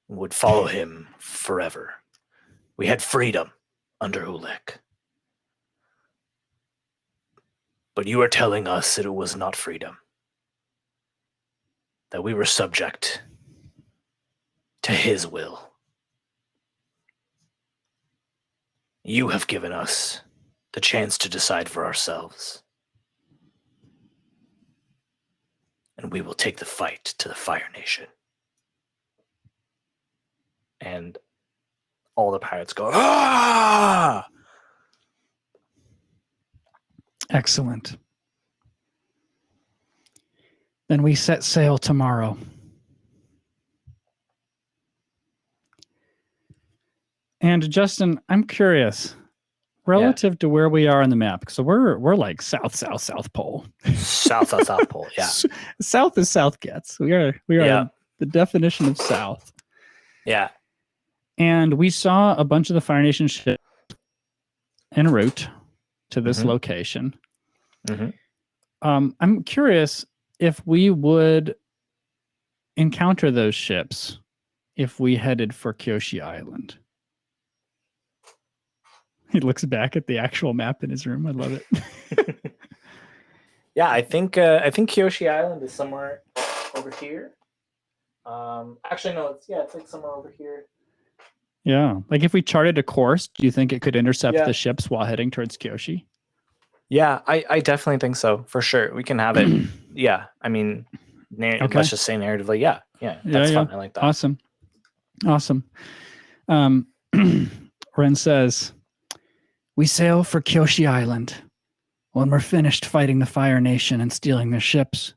and would follow him forever. We had freedom under Holiq. But you are telling us that it was not freedom, that we were subject to his will. You have given us the chance to decide for ourselves. And we will take the fight to the Fire Nation. And all the pirates go, ah! Excellent. Then we set sail tomorrow. And Justin, I'm curious, relative to where we are on the map, so we're like south pole. South pole, yeah. South as south gets. We are the definition of south. Yeah. And we saw a bunch of the Fire Nation ships en route to this location. I'm curious if we would encounter those ships if we headed for Kyoshi Island. He looks back at the actual map in his room. I love it. Yeah, I think Kyoshi Island is somewhere over here. Actually, no. It's like somewhere over here. Yeah. Like if we charted a course, do you think it could intercept Yeah. the ships while heading towards Kyoshi? Yeah, I definitely think so. For sure. We can have it. Yeah. I mean, Okay. let's just say narratively. Yeah. That's fun. I like that. Awesome. Ren says, we sail for Kyoshi Island. When we're finished fighting the Fire Nation and stealing their ships,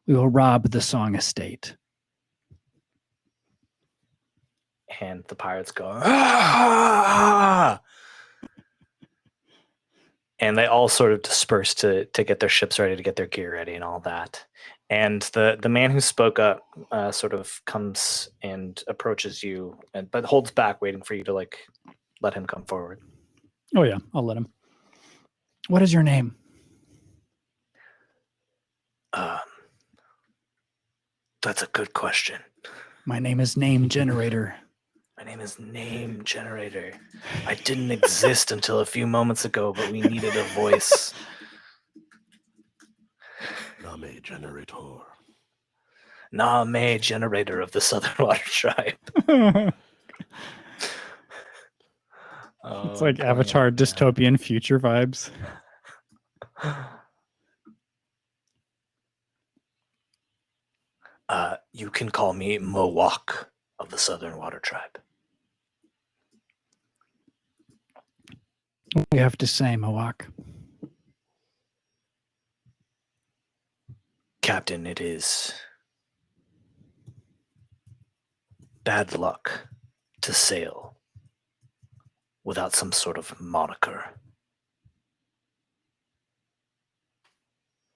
we will rob the Song Estate. And the pirates go, ah! And they all sort of disperse to get their ships ready, to get their gear ready and all that. And the man who spoke up sort of comes and approaches you, but holds back, waiting for you to like let him come forward. Oh yeah, I'll let him. What is your name? That's a good question. My name is Name Generator. My name is Name Generator. I didn't exist until a few moments ago, but we needed a voice. Name Generator. Name Generator of the Southern Water Tribe. It's like Avatar dystopian future vibes. You can call me Mowak of the Southern Water Tribe. What do you have to say, Mowak? Captain, it is bad luck to sail without some sort of moniker.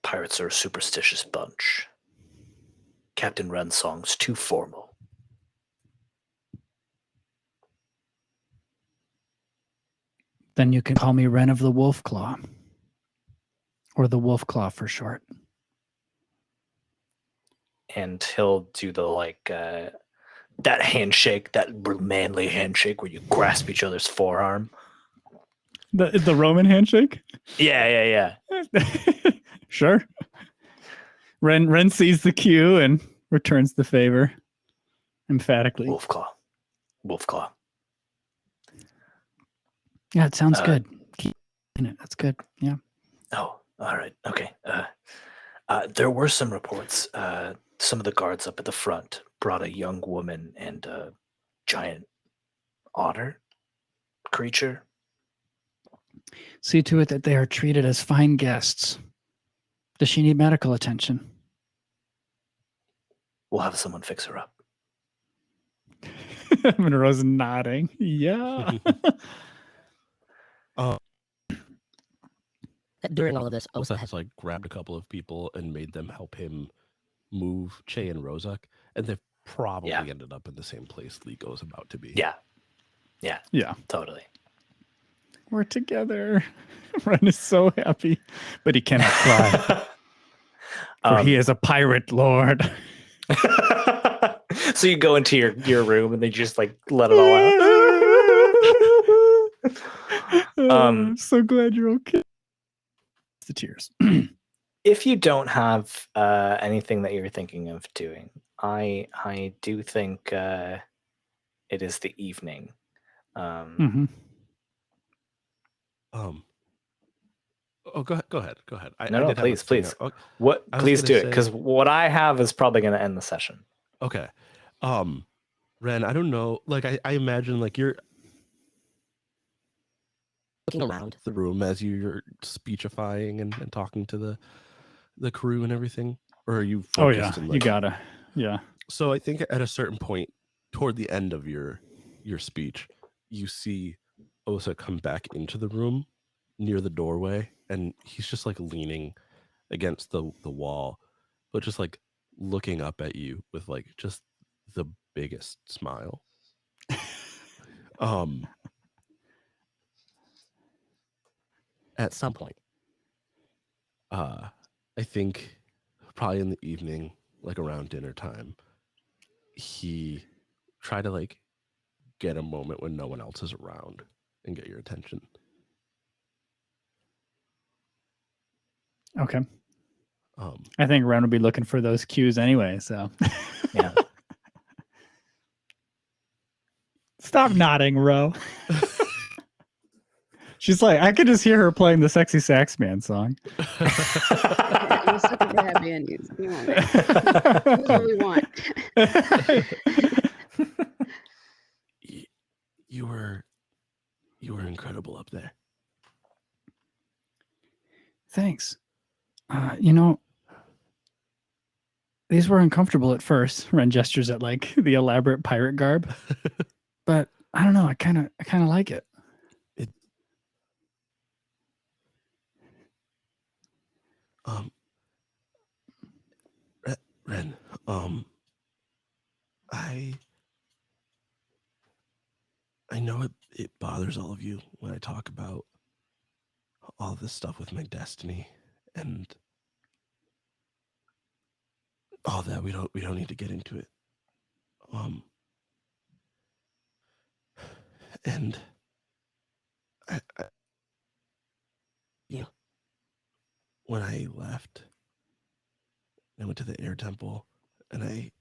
Pirates are a superstitious bunch. Captain Rensong's too formal. Then you can call me Ren of the Wolfclaw. Or the Wolfclaw for short. And he'll do the that handshake, that manly handshake where you grasp each other's forearm. The Roman handshake? Yeah. Sure. Ren sees the cue and returns the favor emphatically. Wolfclaw. Yeah, it sounds good. Keep in it. That's good. Yeah. Oh, all right. Okay. There were some reports. Some of the guards up at the front brought a young woman and a giant otter creature. See to it that they are treated as fine guests. Does she need medical attention? We'll have someone fix her up. Monroe's nodding. Yeah. During all of this, Osa has like grabbed a couple of people and made them help him move Che and Rozak, and they've probably ended up in the same place Ligo's about to be. Yeah, totally. We're together. Ren is so happy, but he cannot fly. For he is a pirate lord. So you go into your room and they just like let it all out. I'm so glad you're okay. The tears. If you don't have anything that you're thinking of doing, I do think it is the evening. Oh, go ahead. No, please. What? Please do it, because what I have is probably going to end the session. Okay. Ren, I don't know. Like, I imagine like you're looking around the room as you're speechifying and talking to the crew and everything, or are you? Oh yeah, you gotta. Yeah. So I think at a certain point, toward the end of your speech, you see Osa come back into the room near the doorway, and he's just like leaning against the wall, but just like looking up at you with like just the biggest smile. At some point, I think probably in the evening, like around dinner time, he tried to like get a moment when no one else is around and get your attention. Okay. I think Ren would be looking for those cues anyway. So yeah. Stop nodding, Ro. She's like, I could just hear her playing the Sexy Sax Man song. I'm stuck with the happy endings. Come on, man. That's what we want. You were incredible up there. Thanks. You know, these were uncomfortable at first. Ren gestures at like the elaborate pirate garb, but I don't know. I kind of like it. Ren, I know it bothers all of you when I talk about all this stuff with my destiny and all that. We don't need to get into it. And I when I left, I went to the air temple, and the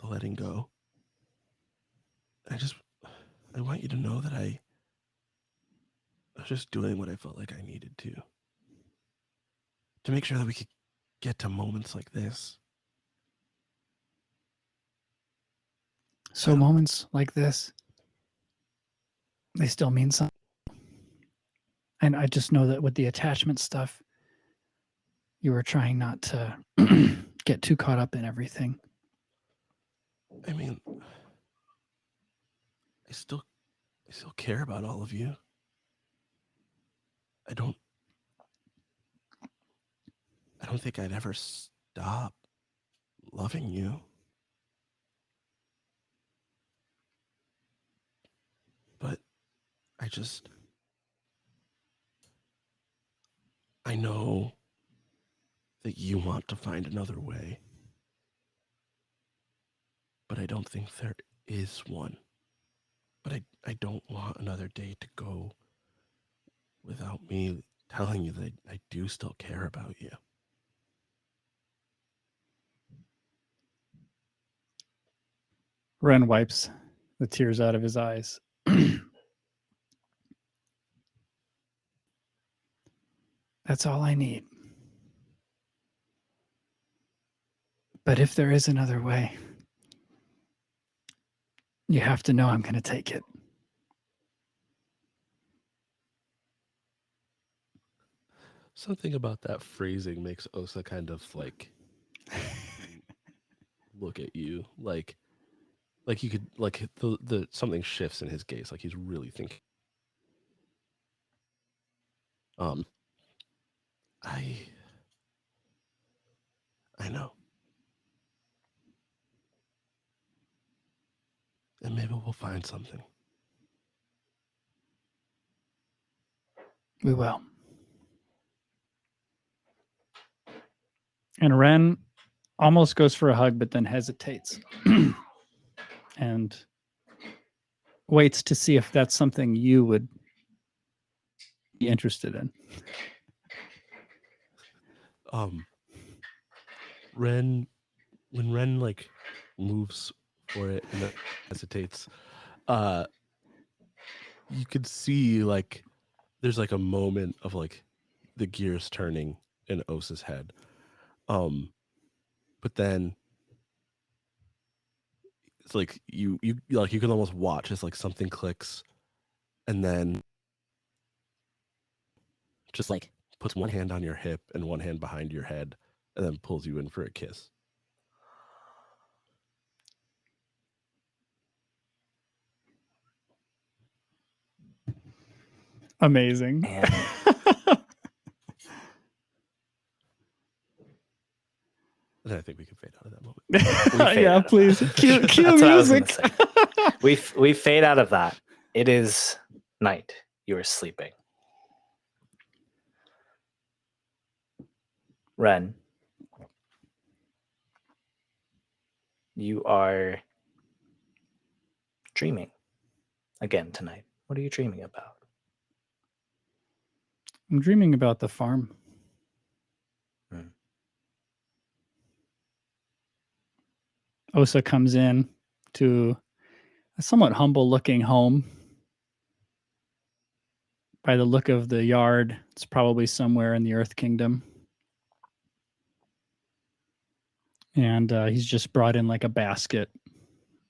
letting go. I want you to know that I was just doing what I felt like I needed to make sure that we could get to moments like this. So moments like this, they still mean something. And I just know that with the attachment stuff, you were trying not to get too caught up in everything. I mean, I still care about all of you. I don't think I'd ever stop loving you. But I know that you want to find another way. But I don't think there is one. But I don't want another day to go without me telling you that I do still care about you. Ren wipes the tears out of his eyes. That's all I need. But if there is another way, you have to know I'm going to take it. Something about that phrasing makes Osa kind of like look at you like you could like the something shifts in his gaze, like he's really thinking. I know. And maybe we'll find something. We will. And Ren almost goes for a hug, but then hesitates and waits to see if that's something you would be interested in. When Ren like moves for it and then hesitates, you could see like there's like a moment of like the gears turning in Osa's head. But then it's like you like you can almost watch as like something clicks and then just like puts one hand on your hip and one hand behind your head and then pulls you in for a kiss. Amazing. And I think we can fade out of that moment. Yeah, please. Cue music. We fade out of that. It is night. You are sleeping. Ren, you are dreaming again tonight. What are you dreaming about? I'm dreaming about the farm. Osa comes in to a somewhat humble-looking home. By the look of the yard, it's probably somewhere in the Earth Kingdom. And he's just brought in like a basket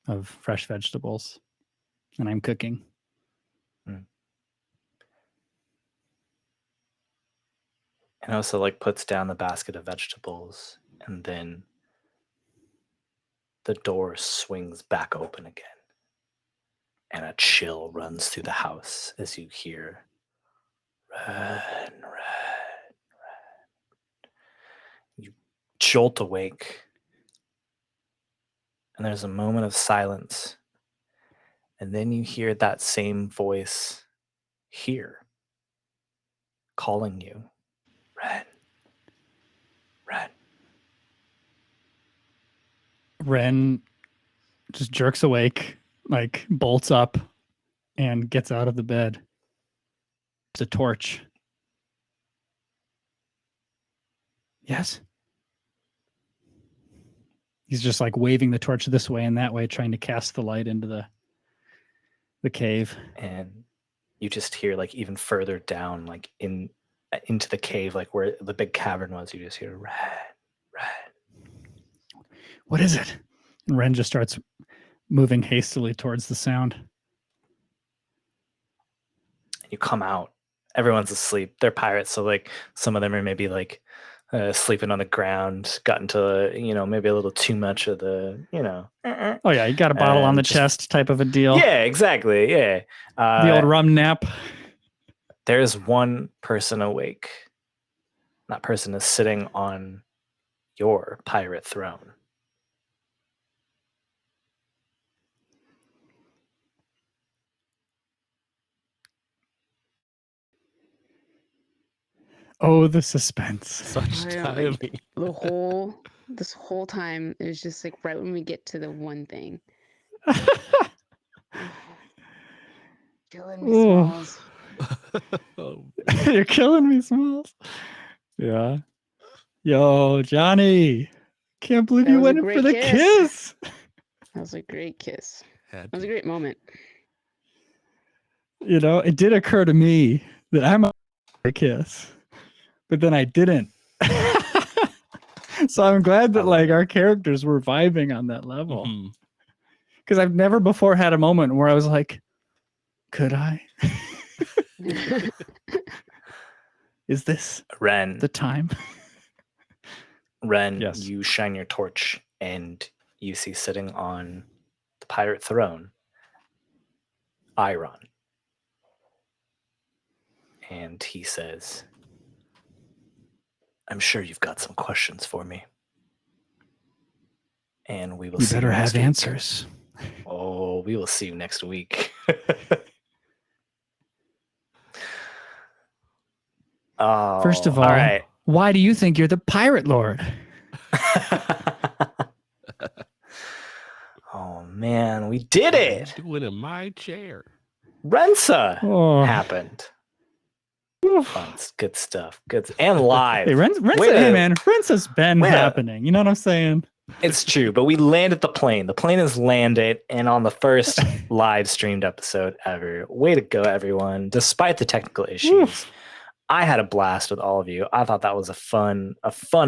of fresh vegetables, and I'm cooking. And also like puts down the basket of vegetables, and then the door swings back open again. And a chill runs through the house as you hear, "Run, run, run." You jolt awake, and there's a moment of silence. And then you hear that same voice here, calling you, "Ren, Ren." Ren just jerks awake, like bolts up and gets out of the bed. It's a torch. Yes. He's just like waving the torch this way and that way, trying to cast the light into the cave. And you just hear like even further down, like into the cave, like where the big cavern was, you just hear, "Ren, Ren." What is it? And Ren just starts moving hastily towards the sound. You come out. Everyone's asleep. They're pirates, so like some of them are maybe like sleeping on the ground, got into maybe a little too much of the Oh yeah, you got a bottle on the chest type of a deal. Yeah, exactly. Yeah, the old rum nap. There's one person awake. That person is sitting on your pirate throne. Oh, the suspense. Such I know, timing. this whole time it was just like right when we get to the one thing. Killing me, Ooh. Smalls. Oh, You're killing me, Smalls. Yeah. Yo, Johnny. Can't believe That you was a went in for great the kiss. kiss. That was a great kiss. had That was a to. great moment. It did occur to me that I'm a kiss, but then I didn't. So I'm glad that like our characters were vibing on that level. Mhm. Because I've never before had a moment where I was like, could I? Is this Ren, the time? Ren, Yes. you shine your torch and you see sitting on the pirate throne, Iron. And he says, "I'm sure you've got some questions for me. And we will You see better you next have week." answers. Oh, we will see you next week. Oh, First of all, right. why do you think you're the pirate lord? Oh man, we did it! Doing in my chair. Rensa Oh. happened. Fun, good stuff. Good and live. Hey, Rensa, Way to- hey man, Rensa's been way to- happening. You know what I'm saying? It's true, but we landed the plane. The plane has landed, and on the first live streamed episode ever. Way to go, everyone! Despite the technical issues, Oof. I had a blast with all of you. I thought that was a fun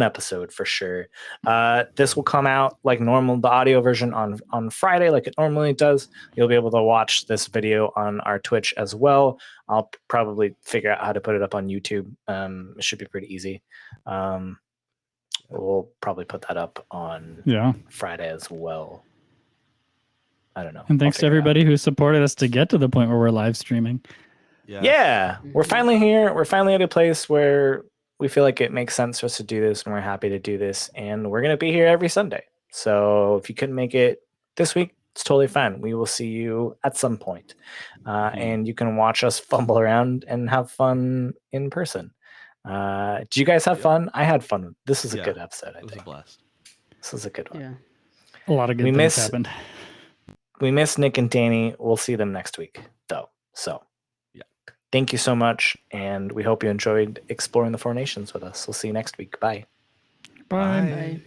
episode for sure. This will come out like normal, the audio version on Friday, like it normally does. You'll be able to watch this video on our Twitch as well. I'll probably figure out how to put it up on YouTube. It should be pretty easy. We'll probably put that up on Friday as well. I don't know. And thanks to everybody who supported us to get to the point where we're live streaming. Yeah, we're finally here. We're finally at a place where we feel like it makes sense for us to do this, and we're happy to do this. And we're going to be here every Sunday. So if you couldn't make it this week, it's totally fine. We will see you at some point. And you can watch us fumble around and have fun in person. Do you guys have fun? I had fun. This was a good episode, I think. It was a blast. This was a good one. Yeah. A lot of good things happened. We miss Nick and Danny. We'll see them next week, though. So thank you so much, and we hope you enjoyed exploring the Four Nations with us. We'll see you next week. Bye. Bye. Bye.